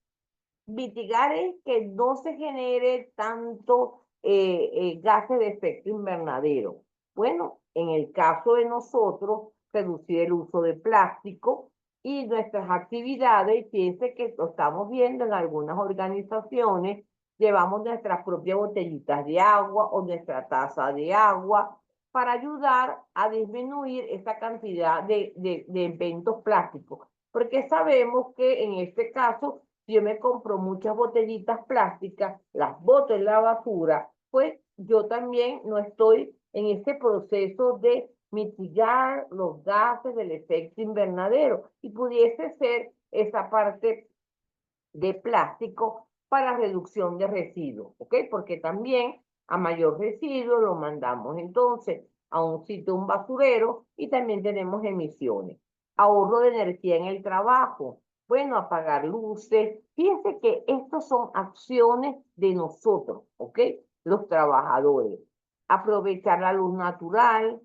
mitigar es que no se genere tanto gases de efecto invernadero. Bueno, en el caso de nosotros, reducir el uso de plástico y nuestras actividades, fíjense que lo estamos viendo en algunas organizaciones, llevamos nuestras propias botellitas de agua o nuestra taza de agua para ayudar a disminuir esa cantidad de eventos plásticos, porque sabemos que en este caso si yo me compro muchas botellitas plásticas, las boto en la basura, pues yo también no estoy en ese proceso de mitigar los gases del efecto invernadero y pudiese ser esa parte de plástico para reducción de residuos, ¿ok? Porque también a mayor residuo lo mandamos entonces a un sitio, un basurero, y también tenemos emisiones. Ahorro de energía en el trabajo, bueno, apagar luces. Fíjense que estas son acciones de nosotros, ¿ok? Los trabajadores. Aprovechar la luz natural,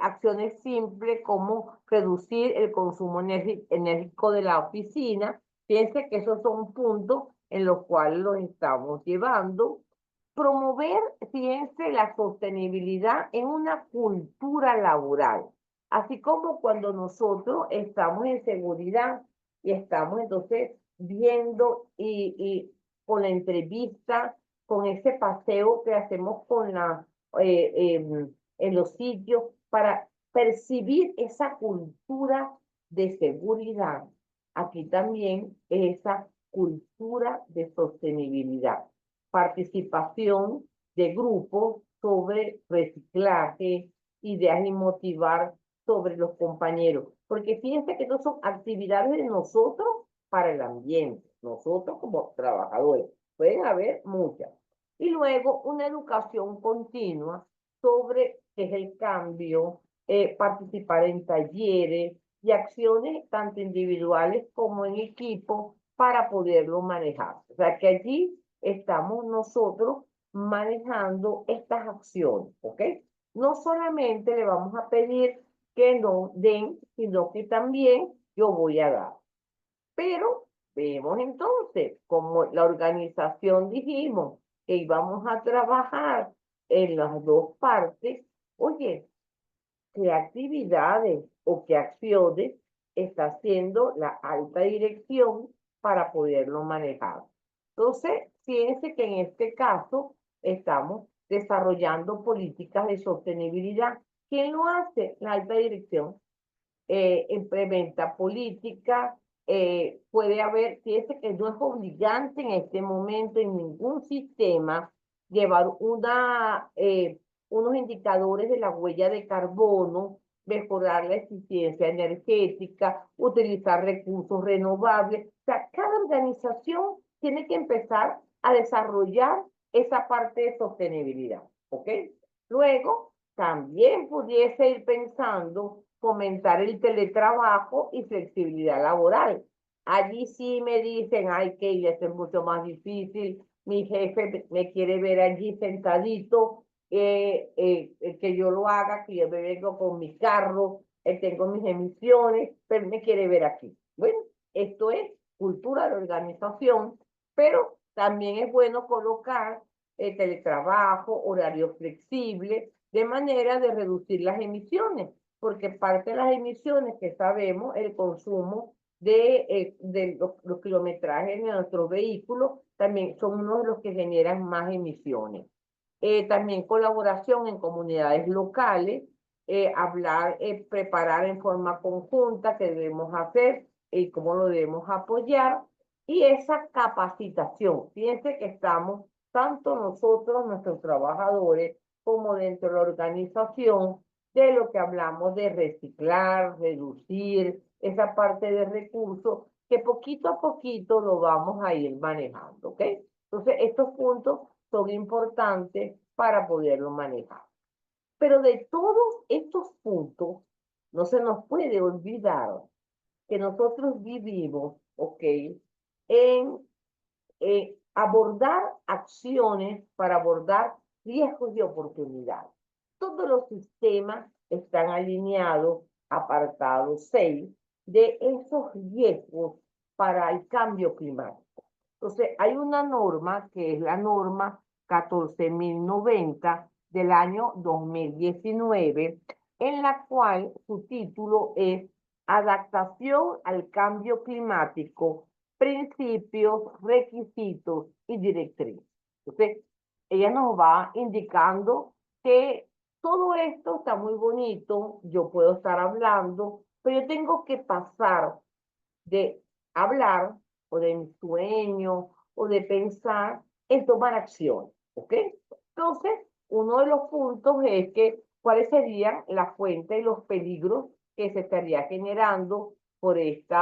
acciones simples como reducir el consumo enérgico de la oficina. Fíjense que esos son puntos en los cuales los estamos llevando. Promover, fíjense, la sostenibilidad en una cultura laboral. Así como cuando nosotros estamos en seguridad y estamos entonces viendo y con la entrevista, con ese paseo que hacemos con en los sitios para percibir esa cultura de seguridad. Aquí también esa cultura de sostenibilidad, participación de grupos sobre reciclaje, ideas y motivar sobre los compañeros. Porque fíjense que no son actividades de nosotros para el ambiente, nosotros como trabajadores. Pueden haber muchas. Y luego una educación continua sobre qué es el cambio, participar en talleres y acciones tanto individuales como en equipo para poderlo manejar. O sea que allí estamos nosotros manejando estas acciones, ¿ok? No solamente le vamos a pedir que nos den, sino que también yo voy a dar. Pero vemos entonces, como la organización dijimos que íbamos a trabajar en las dos partes, oye, ¿qué actividades o qué acciones está haciendo la alta dirección para poderlo manejar? Entonces, fíjense que en este caso estamos desarrollando políticas de sostenibilidad. ¿Quién lo hace? La alta dirección. Implementa política, puede haber, fíjese que no es obligante en este momento en ningún sistema llevar unos indicadores de la huella de carbono, mejorar la eficiencia energética, utilizar recursos renovables. O sea, cada organización tiene que empezar a desarrollar esa parte de sostenibilidad, ¿ok? Luego, también pudiese ir pensando fomentar el teletrabajo y flexibilidad laboral. Allí sí me dicen, ay, que ya es mucho más difícil, mi jefe me quiere ver allí sentadito, que yo lo haga, que yo me vengo con mi carro, tengo mis emisiones, pero me quiere ver aquí. Bueno, esto es cultura de organización, pero también es bueno colocar teletrabajo, horario flexible, de manera de reducir las emisiones, porque parte de las emisiones que sabemos, el consumo de los kilometrajes de nuestros vehículos, también son uno de los que generan más emisiones. También colaboración en comunidades locales, preparar en forma conjunta qué debemos hacer y cómo lo debemos apoyar. Y esa capacitación, fíjense que estamos, tanto nosotros, nuestros trabajadores, como dentro de la organización, de lo que hablamos de reciclar, reducir, esa parte de recursos, que poquito a poquito lo vamos a ir manejando, ¿ok? Entonces, estos puntos son importantes para poderlo manejar. Pero de todos estos puntos, no se nos puede olvidar que nosotros vivimos, ¿ok? En abordar acciones para abordar riesgos y oportunidades. Todos los sistemas están alineados, apartado 6, de esos riesgos para el cambio climático. Entonces, hay una norma que es la norma 14.090 del año 2019, en la cual su título es Adaptación al cambio climático, principios, requisitos y directrices. Entonces, ella nos va indicando que todo esto está muy bonito, yo puedo estar hablando, pero yo tengo que pasar de hablar o de mi sueño o de pensar en tomar acción, ¿ok? Entonces, uno de los puntos es que cuáles serían las fuentes y los peligros que se estaría generando por este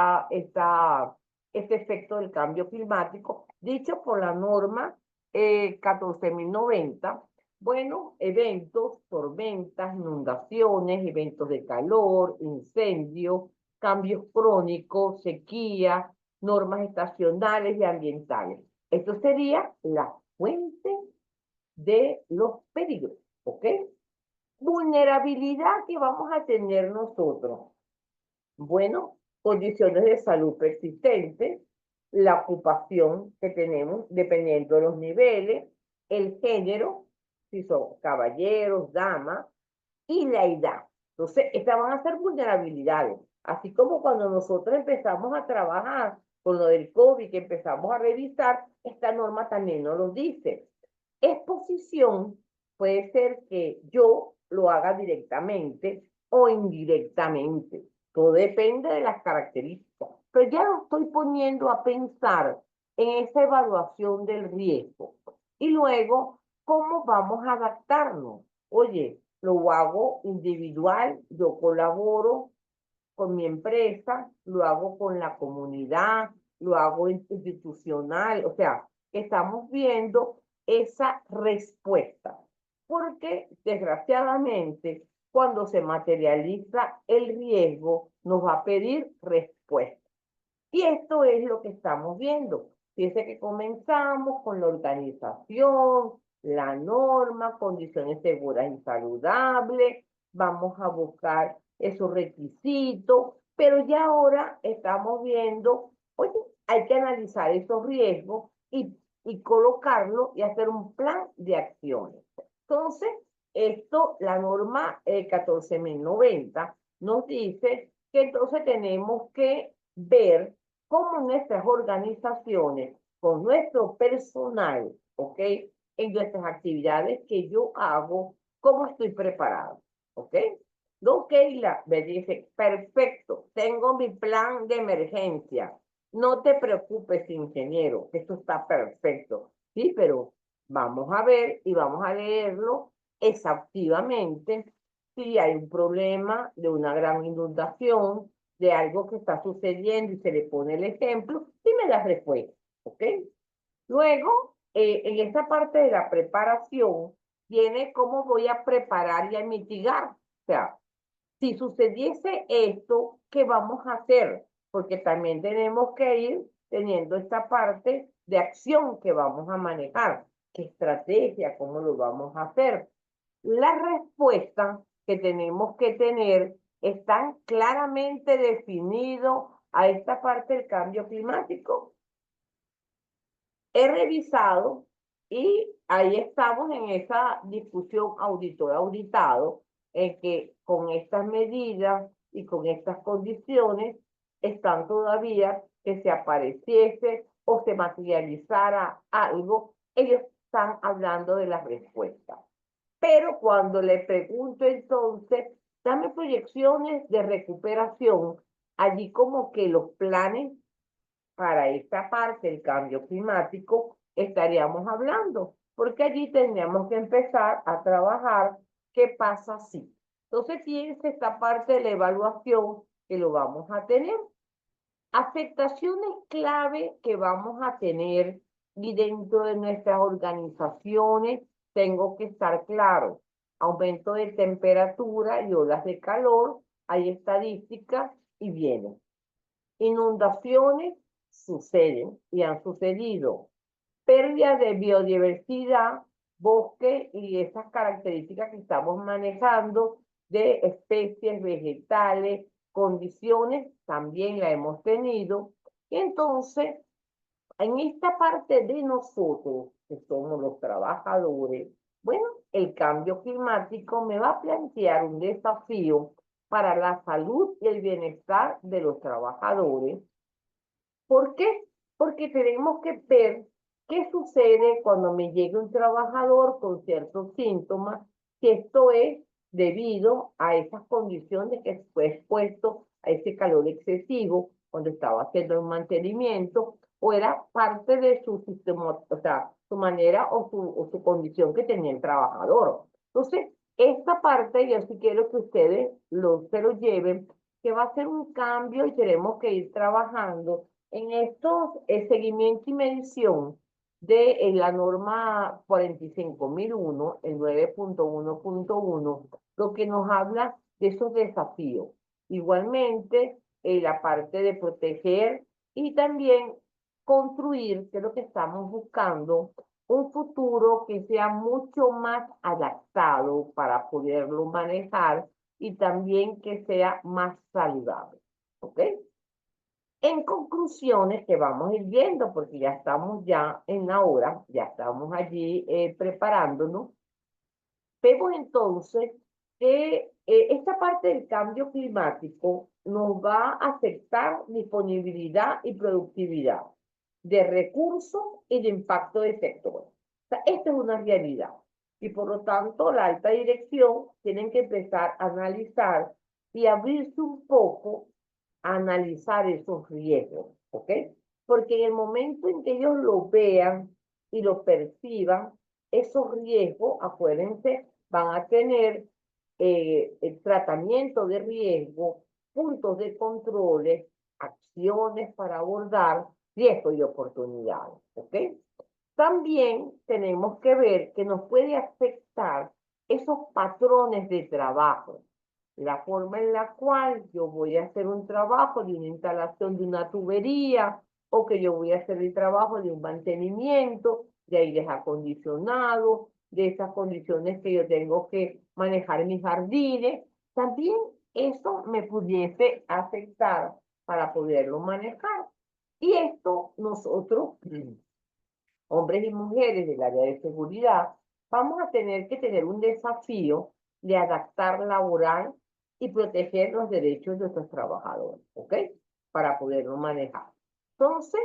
efecto del cambio climático, dicho por la norma 14.090. Bueno, eventos, tormentas, inundaciones, eventos de calor, incendios, cambios crónicos, sequía, normas estacionales y ambientales. Esto sería la fuente de los peligros, ¿ok? Vulnerabilidad que vamos a tener nosotros. Bueno, condiciones de salud persistentes, la ocupación que tenemos dependiendo de los niveles, el género, si son caballeros, damas, y la edad. Entonces, estas van a ser vulnerabilidades. Así como cuando nosotros empezamos a trabajar con lo del COVID, que empezamos a revisar, esta norma también nos lo dice. Exposición puede ser que yo lo haga directamente o indirectamente. Todo depende de las características. Pero ya lo estoy poniendo a pensar en esa evaluación del riesgo. Y luego, ¿cómo vamos a adaptarnos? Oye, lo hago individual, yo colaboro con mi empresa, lo hago con la comunidad, lo hago institucional, o sea, estamos viendo esa respuesta, porque desgraciadamente cuando se materializa el riesgo nos va a pedir respuesta. Y esto es lo que estamos viendo. Fíjense que comenzamos con la organización, la norma, condiciones seguras y saludables, vamos a buscar esos requisitos, pero ya ahora estamos viendo, oye, hay que analizar esos riesgos y colocarlo y hacer un plan de acciones. Entonces, esto, la norma 14.090 nos dice que entonces tenemos que ver cómo nuestras organizaciones, con nuestro personal, ¿ok? en nuestras actividades que yo hago, cómo estoy preparado, ¿ok? No, Keila, me dice, perfecto, tengo mi plan de emergencia. No te preocupes, ingeniero, esto está perfecto. Sí, pero vamos a ver y vamos a leerlo exhaustivamente si hay un problema de una gran inundación, de algo que está sucediendo y se le pone el ejemplo y me das respuesta, ¿ok? Luego, en esta parte de la preparación, viene cómo voy a preparar y a mitigar. O sea, si sucediese esto, ¿qué vamos a hacer? Porque también tenemos que ir teniendo esta parte de acción que vamos a manejar. ¿Qué estrategia? ¿Cómo lo vamos a hacer? Las respuestas que tenemos que tener están claramente definidos a esta parte del cambio climático. He revisado y ahí estamos en esa discusión auditor-auditado, en que con estas medidas y con estas condiciones están todavía que se apareciese o se materializara algo, ellos están hablando de las respuestas. Pero cuando le pregunto entonces, dame proyecciones de recuperación, allí como que los planes para esta parte del cambio climático estaríamos hablando, porque allí tendríamos que empezar a trabajar qué pasa si. Entonces fíjense esta parte de la evaluación que lo vamos a tener. Afectaciones clave que vamos a tener y dentro de nuestras organizaciones tengo que estar claro. Aumento de temperatura y olas de calor, hay estadísticas y vienen. Inundaciones suceden y han sucedido. Pérdida de biodiversidad, bosque y esas características que estamos manejando de especies vegetales, condiciones, también la hemos tenido. Y entonces, en esta parte de nosotros, que somos los trabajadores, bueno, el cambio climático me va a plantear un desafío para la salud y el bienestar de los trabajadores. ¿Por qué? Porque tenemos que ver qué sucede cuando me llegue un trabajador con ciertos síntomas, si esto es debido a esas condiciones que fue expuesto a ese calor excesivo cuando estaba haciendo un mantenimiento, o era parte de su sistema, o sea, su manera o su condición que tenía el trabajador. Entonces, esta parte yo sí quiero que ustedes se lo lleven, que va a ser un cambio y tenemos que ir trabajando en estos seguimiento y medición de la norma 45001, el 9.1.1, lo que nos habla de esos desafíos. Igualmente, la parte de proteger y también construir, que es lo que estamos buscando, un futuro que sea mucho más adaptado para poderlo manejar y también que sea más saludable. ¿Ok? En conclusiones que vamos a ir viendo, porque ya estamos ya en la hora, ya estamos allí preparándonos, vemos entonces que esta parte del cambio climático nos va a afectar disponibilidad y productividad de recursos y de impacto de sectores. O sea, esta es una realidad. Y por lo tanto, la alta dirección tienen que empezar a analizar y abrirse un poco a analizar esos riesgos, ¿ok? Porque en el momento en que ellos lo vean y lo perciban, esos riesgos, acuérdense, van a tener el tratamiento de riesgo, puntos de controles, acciones para abordar riesgos y oportunidades, ¿ok? También tenemos que ver que nos puede afectar esos patrones de trabajo, la forma en la cual yo voy a hacer un trabajo de una instalación de una tubería o que yo voy a hacer el trabajo de un mantenimiento de aires acondicionados, de esas condiciones que yo tengo que manejar en mis jardines. También eso me pudiese afectar para poderlo manejar. Y esto nosotros, hombres y mujeres del área de seguridad, vamos a tener que tener un desafío de adaptar laboral y proteger los derechos de nuestros trabajadores, ¿ok? Para poderlo manejar. Entonces,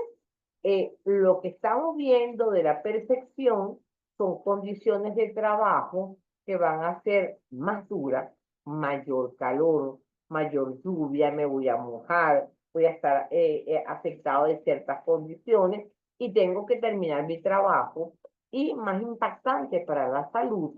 lo que estamos viendo de la percepción son condiciones de trabajo que van a ser más duras, mayor calor, mayor lluvia, me voy a mojar, voy a estar afectado de ciertas condiciones y tengo que terminar mi trabajo. Y más impactante para la salud,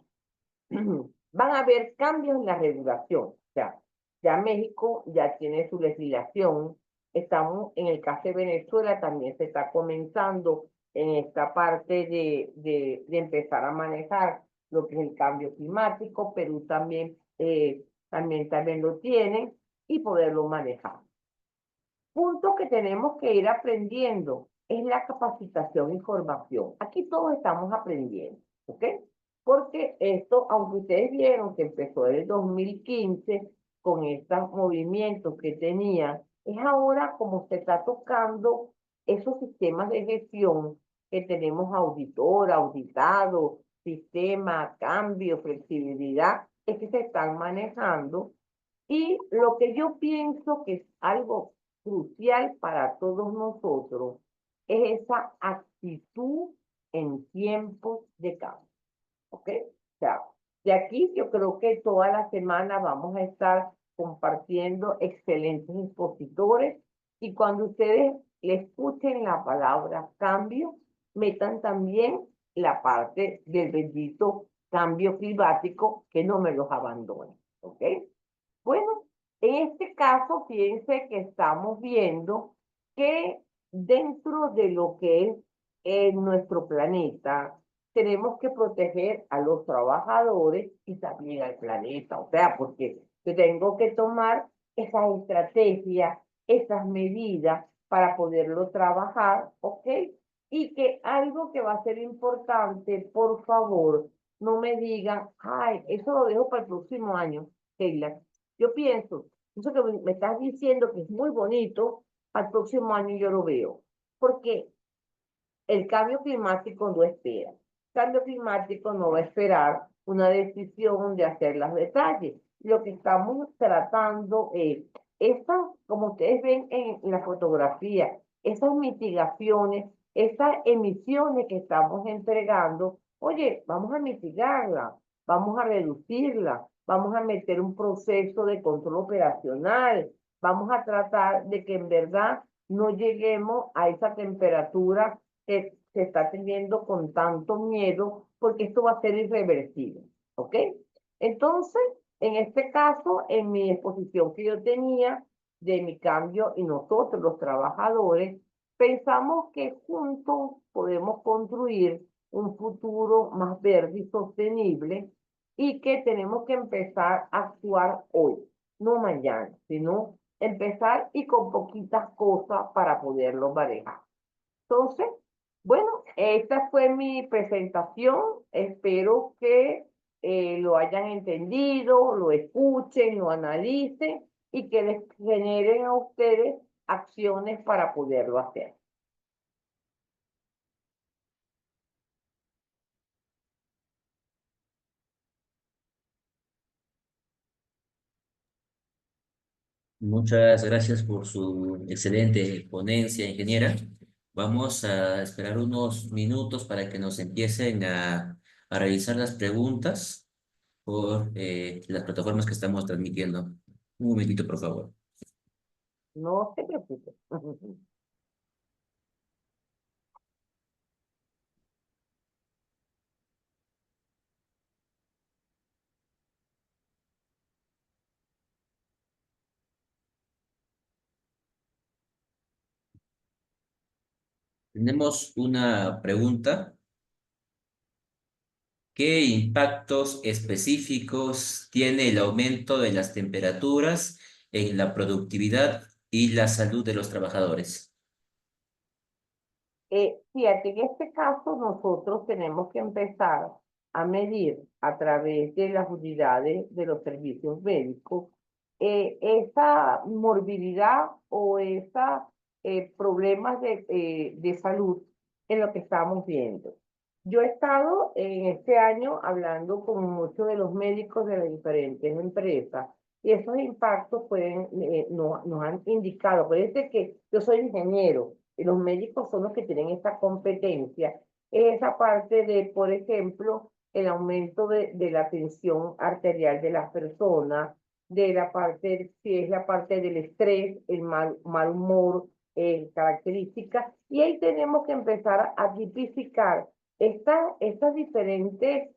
van a haber cambios en la regulación. O sea, ya México ya tiene su legislación. Estamos en el caso de Venezuela, también se está comenzando en esta parte de empezar a manejar lo que es el cambio climático. Perú también, también lo tiene y poderlo manejar. Punto que tenemos que ir aprendiendo es la capacitación y formación. Aquí todos estamos aprendiendo, ¿ok? Porque esto, aunque ustedes vieron que empezó en el 2015 con estos movimientos que tenía, es ahora como se está tocando esos sistemas de gestión que tenemos auditor, auditado, sistema, cambio, flexibilidad, es que se están manejando y lo que yo pienso que es algo crucial para todos nosotros es esa actitud en tiempos de cambio, ¿ok? O sea, de aquí yo creo que toda la semana vamos a estar compartiendo excelentes expositores y cuando ustedes le escuchen la palabra cambio, metan también la parte del bendito cambio climático que no me los abandone, ¿ok? Bueno, en este caso, fíjense que estamos viendo que dentro de lo que es nuestro planeta, tenemos que proteger a los trabajadores y también al planeta. O sea, porque yo tengo que tomar esas estrategias, esas medidas para poderlo trabajar, ¿ok? Y que algo que va a ser importante, por favor, no me digan, ay, eso lo dejo para el próximo año, Keila. Yo pienso, eso que me estás diciendo que es muy bonito, al próximo año yo lo veo, porque el cambio climático no espera. El cambio climático no va a esperar una decisión de hacer los detalles. Lo que estamos tratando es, estas, como ustedes ven en la fotografía, esas mitigaciones, esas emisiones que estamos entregando, oye, vamos a mitigarla, vamos a reducirla, vamos a meter un proceso de control operacional, vamos a tratar de que en verdad no lleguemos a esa temperatura que se está teniendo con tanto miedo, porque esto va a ser irreversible, ¿ok? Entonces, en este caso, en mi exposición que yo tenía de mi cambio y nosotros los trabajadores, pensamos que juntos podemos construir un futuro más verde y sostenible y que tenemos que empezar a actuar hoy, no mañana, sino empezar y con poquitas cosas para poderlo manejar. Entonces, bueno, esta fue mi presentación. Espero que lo hayan entendido, lo escuchen, lo analicen y que les generen a ustedes acciones para poderlo hacer. Muchas gracias por su excelente ponencia, ingeniera. Vamos a esperar unos minutos para que nos empiecen a realizar las preguntas por las plataformas que estamos transmitiendo. Un momentito, por favor. No se preocupen. Tenemos una pregunta. ¿Qué impactos específicos tiene el aumento de las temperaturas en la productividad y la salud de los trabajadores? Fíjate, en este caso nosotros tenemos que empezar a medir a través de las unidades de los servicios médicos esa morbilidad o esa problemas de salud en lo que estamos viendo. Yo he estado en este año hablando con muchos de los médicos de las diferentes empresas y esos impactos pueden, nos han indicado, parece que yo soy ingeniero y los médicos son los que tienen esta competencia, es esa parte de, por ejemplo, el aumento de la tensión arterial de las personas, de la parte, si es la parte del estrés, el mal humor, características, y ahí tenemos que empezar a tipificar estas diferentes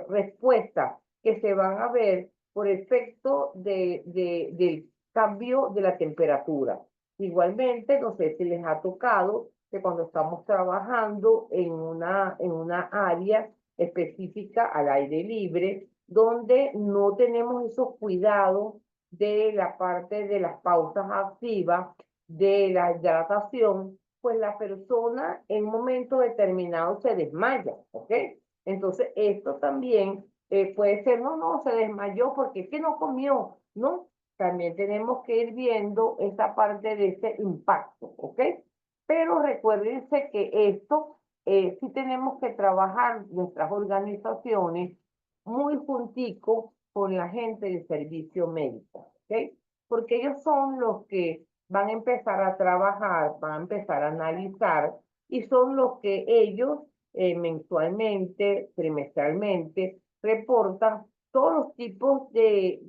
respuestas que se van a ver por efecto del cambio de la temperatura. Igualmente, no sé si les ha tocado que cuando estamos trabajando en una área específica al aire libre, donde no tenemos esos cuidados de la parte de las pausas activas, de la hidratación, pues la persona en un momento determinado se desmaya, ¿ok? Entonces, esto también puede ser, no, se desmayó porque es que no comió, ¿no? También tenemos que ir viendo esa parte de ese impacto, ¿ok? Pero recuérdense que esto sí tenemos que trabajar nuestras organizaciones muy juntico con la gente del servicio médico, ¿ok? Porque ellos son los que van a empezar a trabajar, van a empezar a analizar y son los que ellos mensualmente, trimestralmente, reportan todos los tipos de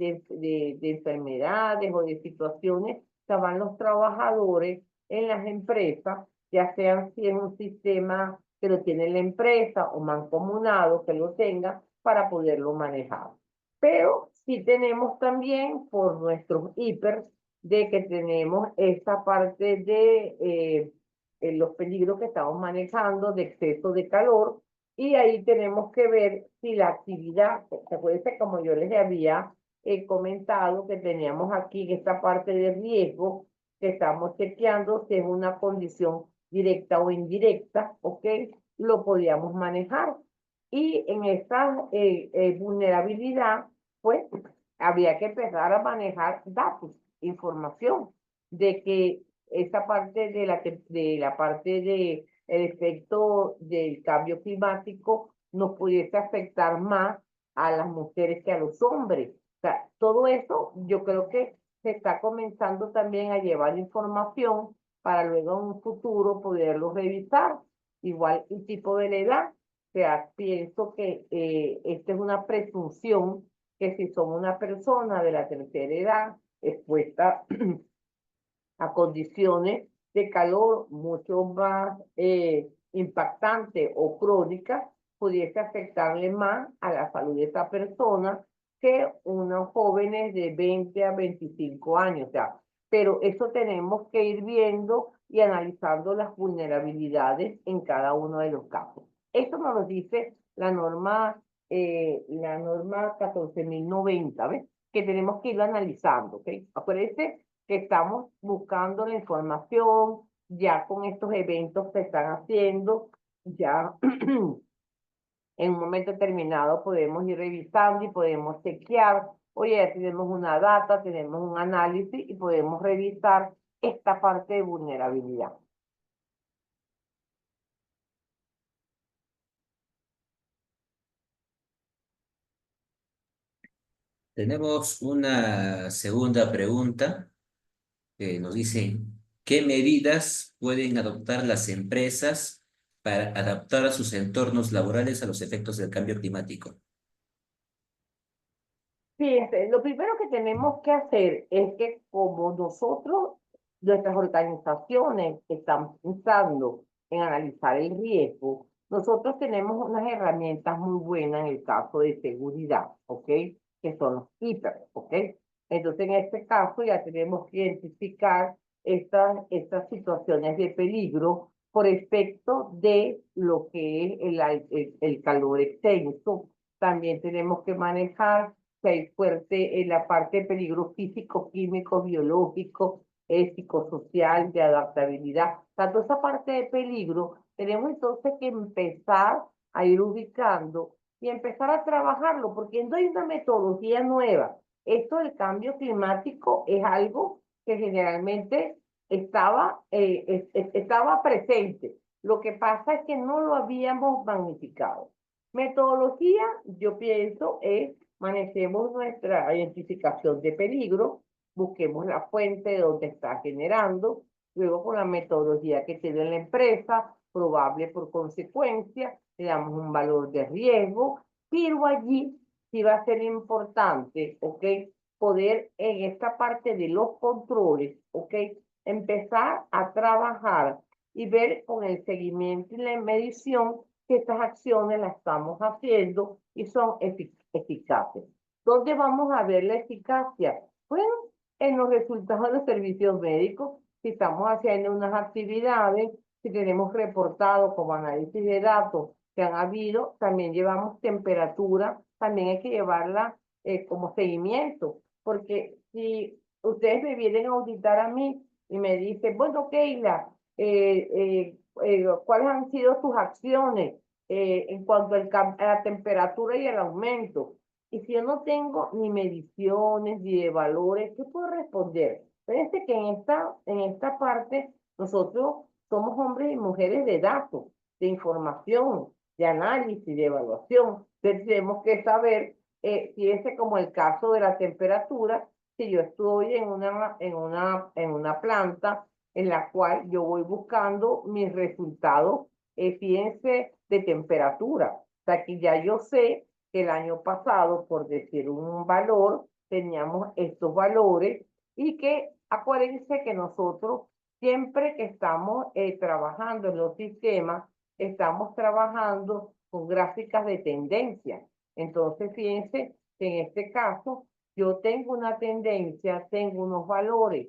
enfermedades o de situaciones que van los trabajadores en las empresas, ya sean si es un sistema que lo tiene la empresa o mancomunado que lo tenga para poderlo manejar. Pero sí tenemos también por nuestros hiper de que tenemos esta parte de los peligros que estamos manejando de exceso de calor y ahí tenemos que ver si la actividad, se puede ser como yo les había comentado que teníamos aquí en esta parte de riesgo, que estamos chequeando si es una condición directa o indirecta, ¿ok? Lo podíamos manejar. Y en esta vulnerabilidad, pues, había que empezar a manejar datos, información, de que esa parte de la parte de el efecto del cambio climático nos pudiese afectar más a las mujeres que a los hombres. O sea, todo eso yo creo que se está comenzando también a llevar información para luego en un futuro poderlo revisar. Igual el tipo de la edad. O sea, pienso que esta es una presunción que si son una persona de la tercera edad expuesta a condiciones de calor mucho más impactantes o crónicas, pudiese afectarle más a la salud de esa persona que unos jóvenes de 20 a 25 años. O sea, pero eso tenemos que ir viendo y analizando las vulnerabilidades en cada uno de los casos. Esto nos lo dice la norma 14.090, ¿ves? Que tenemos que ir analizando, ¿ok? Acuérdense que estamos buscando la información, ya con estos eventos que están haciendo, ya en un momento determinado podemos ir revisando y podemos chequear, oye, ya tenemos una data, tenemos un análisis y podemos revisar esta parte de vulnerabilidad. Tenemos una segunda pregunta que nos dice, ¿qué medidas pueden adoptar las empresas para adaptar a sus entornos laborales a los efectos del cambio climático? Fíjense, lo primero que tenemos que hacer es que como nosotros, nuestras organizaciones están pensando en analizar el riesgo, nosotros tenemos unas herramientas muy buenas en el caso de seguridad, ¿ok? Que son los hiper, ¿ok? Entonces, en este caso ya tenemos que identificar estas situaciones de peligro por efecto de lo que es el calor extenso. También tenemos que manejar que hay fuerte en la parte de peligro físico, químico, biológico, psicosocial, de adaptabilidad. Tanto esa parte de peligro, tenemos entonces que empezar a ir ubicando y empezar a trabajarlo, porque no hay una metodología nueva. Esto del cambio climático es algo que generalmente estaba presente. Lo que pasa es que no lo habíamos magnificado. Metodología, yo pienso, es manejemos nuestra identificación de peligro, busquemos la fuente de donde está generando, luego con la metodología que tiene la empresa, probable por consecuencia, le damos un valor de riesgo, pero allí sí va a ser importante, ¿ok? Poder en esta parte de los controles, ¿ok? Empezar a trabajar y ver con el seguimiento y la medición que estas acciones las estamos haciendo y son eficaces. ¿Dónde vamos a ver la eficacia? Bueno, en los resultados de los servicios médicos, si estamos haciendo unas actividades, si tenemos reportado como análisis de datos que han habido, también llevamos temperatura, también hay que llevarla como seguimiento, porque si ustedes me vienen a auditar a mí y me dicen, bueno, Keila, ¿cuáles han sido tus acciones en cuanto a la temperatura y el aumento? Y si yo no tengo ni mediciones ni de valores, ¿qué puedo responder? Fíjense que en esta parte nosotros somos hombres y mujeres de datos, de información, de análisis, de evaluación. Entonces tenemos que saber, fíjense como el caso de la temperatura, si yo estoy en una planta en la cual yo voy buscando mis resultados, fíjense, de temperatura. O sea, que ya yo sé que el año pasado, por decir un valor, teníamos estos valores y que acuérdense que nosotros siempre que estamos trabajando en los sistemas, estamos trabajando con gráficas de tendencia. Entonces, fíjense que en este caso yo tengo una tendencia, tengo unos valores.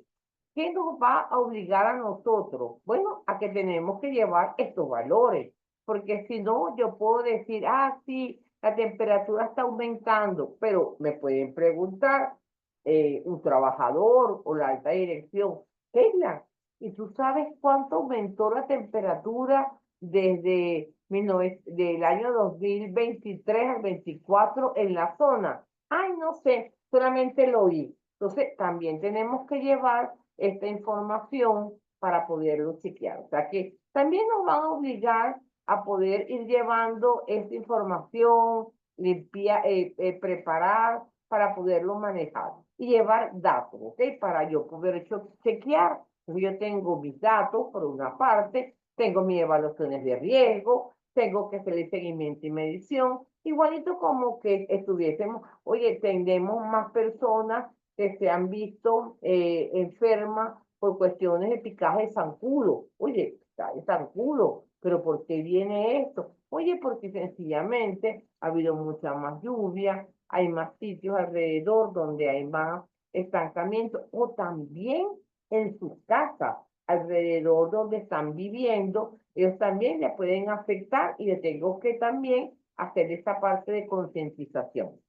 ¿Qué nos va a obligar a nosotros? Bueno, a que tenemos que llevar estos valores, porque si no, yo puedo decir, ah, sí, la temperatura está aumentando, pero me pueden preguntar un trabajador o la alta dirección, Keila, ¿y tú sabes cuánto aumentó la temperatura desde del año 2023 al 24 en la zona? Ay, no sé, solamente lo oí. Entonces, también tenemos que llevar esta información para poderlo chequear. O sea que también nos van a obligar a poder ir llevando esta información, preparar para poderlo manejar y llevar datos, ¿ok? Para yo poder chequear. Yo tengo mis datos por una parte, tengo mis evaluaciones de riesgo, tengo que hacer el seguimiento y medición, igualito como que estuviésemos, oye, tenemos más personas que se han visto enfermas por cuestiones de picaje de zancudo. Oye, está de zancudo, pero ¿por qué viene esto? Oye, porque sencillamente ha habido mucha más lluvia, hay más sitios alrededor donde hay más estancamiento, o también en sus casas, alrededor donde están viviendo, ellos también le pueden afectar y le tengo que también hacer esa parte de concientización.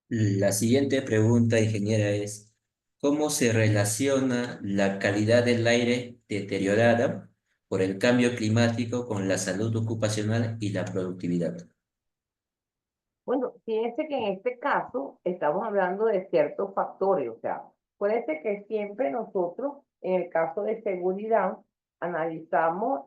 La siguiente pregunta, ingeniera, es, ¿cómo se relaciona la calidad del aire deteriorada por el cambio climático con la salud ocupacional y la productividad? Bueno, fíjense que en este caso estamos hablando de ciertos factores, o sea, puede ser que siempre nosotros, en el caso de seguridad, analizamos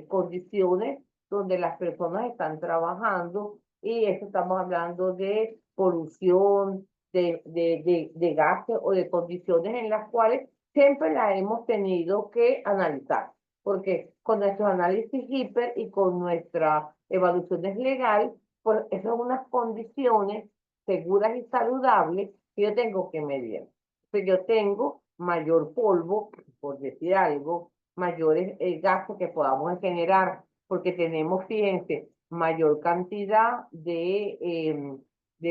condiciones donde las personas están trabajando y eso estamos hablando de polución, de gases o de condiciones en las cuales siempre las hemos tenido que analizar, porque con nuestros análisis hiper y con nuestras evaluaciones legales, pues esas son unas condiciones seguras y saludables que yo tengo que medir. Pues yo tengo mayor polvo, por decir algo, mayores gases que podamos generar, porque tenemos, fíjense, mayor cantidad de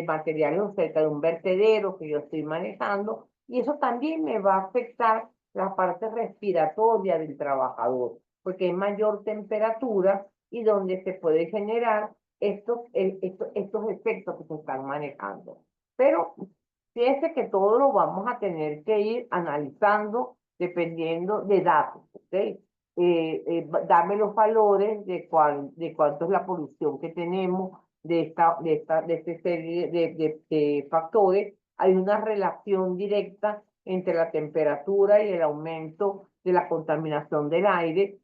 materiales cerca de un vertedero que yo estoy manejando, y eso también me va a afectar la parte respiratoria del trabajador, porque hay mayor temperatura y donde se puede generar estos efectos que se están manejando. Pero fíjense que todo lo vamos a tener que ir analizando dependiendo de datos, ¿ok? Dame los valores de cuánto es la polución que tenemos, de esta serie de factores. Hay una relación directa entre la temperatura y el aumento de la contaminación del aire.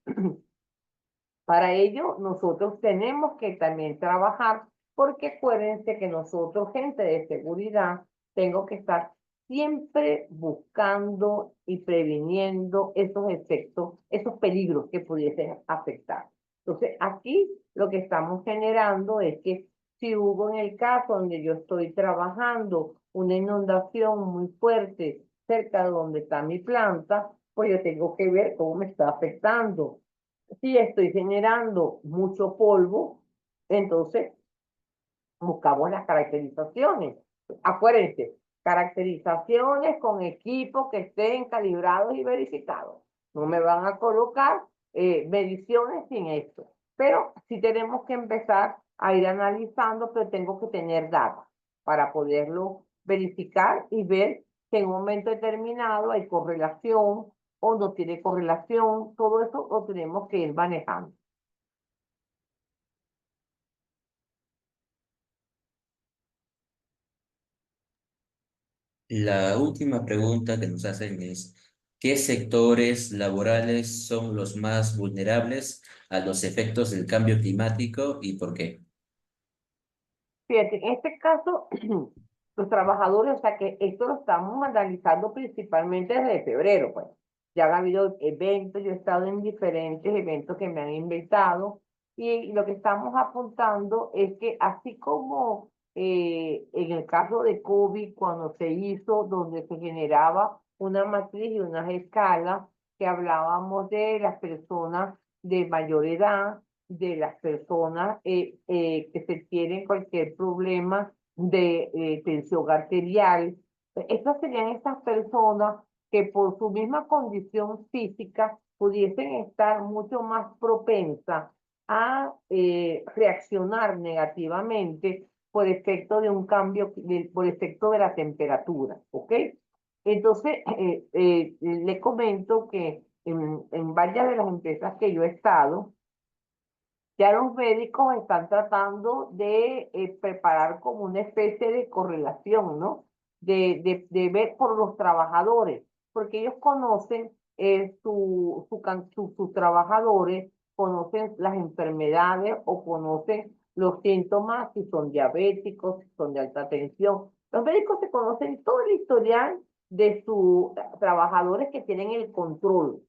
Para ello, nosotros tenemos que también trabajar porque acuérdense que nosotros, gente de seguridad, tengo que estar siempre buscando y previniendo esos efectos, esos peligros que pudiesen afectar. Entonces, aquí lo que estamos generando es que si hubo en el caso donde yo estoy trabajando una inundación muy fuerte cerca de donde está mi planta, pues yo tengo que ver cómo me está afectando. Si estoy generando mucho polvo, entonces buscamos las caracterizaciones. Acuérdense, caracterizaciones con equipos que estén calibrados y verificados. No me van a colocar mediciones sin esto. Pero sí tenemos que empezar a ir analizando, pero tengo que tener data para poderlo verificar y ver que en un momento determinado hay correlación o no tiene correlación. Todo eso lo tenemos que ir manejando. La última pregunta que nos hacen es, ¿qué sectores laborales son los más vulnerables a los efectos del cambio climático y por qué? Fíjate, en este caso, los trabajadores, o sea que esto lo estamos analizando principalmente desde febrero, pues. Ya han habido eventos, yo he estado en diferentes eventos que me han invitado y lo que estamos apuntando es que así como en el caso de COVID, cuando se hizo, donde se generaba una matriz y unas escalas, que hablábamos de las personas de mayor edad, de las personas que se tienen cualquier problema de tensión arterial. Estas serían esas personas que por su misma condición física pudiesen estar mucho más propensas a reaccionar negativamente por efecto de un cambio, por efecto de la temperatura, ¿ok? Entonces, le comento que en varias de las empresas que yo he estado, ya los médicos están tratando de preparar como una especie de correlación, ¿no? De ver por los trabajadores, porque ellos conocen sus trabajadores, conocen las enfermedades o conocen los síntomas, si son diabéticos, si son de alta tensión. Los médicos se conocen todo el historial de sus trabajadores que tienen el control,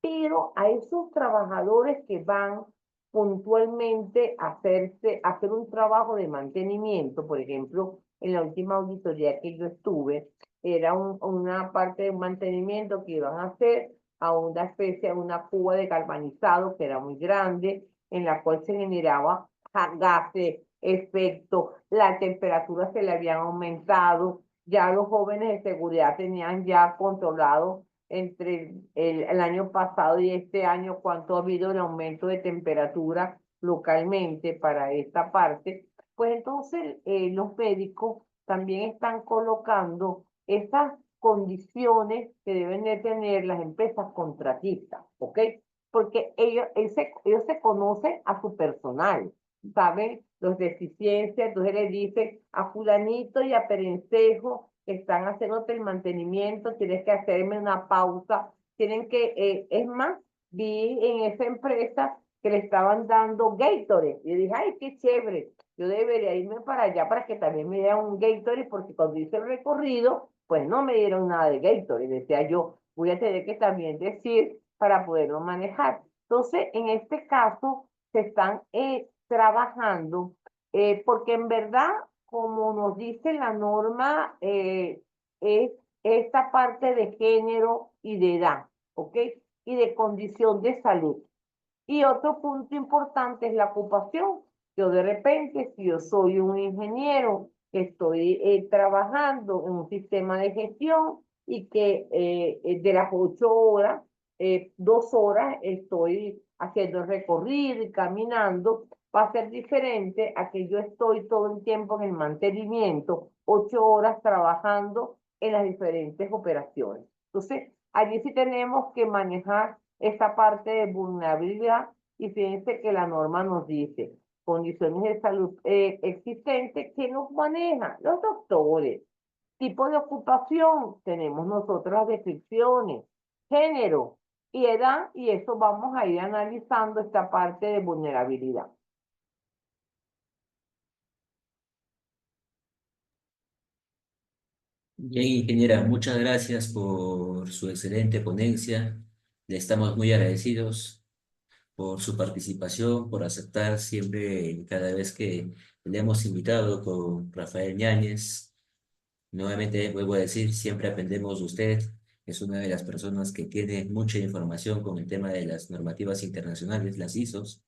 pero a esos trabajadores que van puntualmente a hacer un trabajo de mantenimiento, por ejemplo, en la última auditoría que yo estuve, era una parte de un mantenimiento que iban a hacer a una especie, a una cuba de galvanizado que era muy grande, en la cual se generaba gases, efecto, la temperatura se le habían aumentado, ya los jóvenes de seguridad tenían ya controlado entre el año pasado y este año cuánto ha habido el aumento de temperatura localmente para esta parte, pues entonces los médicos también están colocando esas condiciones que deben de tener las empresas contratistas, ¿ok? Porque ellos se conocen a su personal, saben los deficiencias, entonces le dicen a fulanito y a perencejo están haciéndote el mantenimiento, tienes que hacerme una pausa, tienen que, es más, vi en esa empresa que le estaban dando Gatorade, y dije, ay, qué chévere, yo debería irme para allá para que también me dieran un Gatorade, porque cuando hice el recorrido, pues no me dieron nada de Gatorade, decía yo, voy a tener que también decir para poderlo manejar. Entonces, en este caso, se están trabajando, porque en verdad, como nos dice la norma, es esta parte de género y de edad, ¿ok? Y de condición de salud. Y otro punto importante es la ocupación. Yo de repente, si yo soy un ingeniero que estoy trabajando en un sistema de gestión y que de las 8 horas, 2 horas estoy haciendo el recorrido y caminando, va a ser diferente a que yo estoy todo el tiempo en el mantenimiento, 8 horas trabajando en las diferentes operaciones. Entonces, allí sí tenemos que manejar esta parte de vulnerabilidad y fíjense que la norma nos dice condiciones de salud existentes que nos manejan los doctores, tipo de ocupación, tenemos nosotros las descripciones, género y edad, y eso vamos a ir analizando esta parte de vulnerabilidad. Bien, ingeniera, muchas gracias por su excelente ponencia. Le estamos muy agradecidos por su participación, por aceptar siempre, cada vez que le hemos invitado con Rafael Ñáñez. Nuevamente vuelvo a decir, siempre aprendemos de usted. Es una de las personas que tiene mucha información con el tema de las normativas internacionales, las ISOs.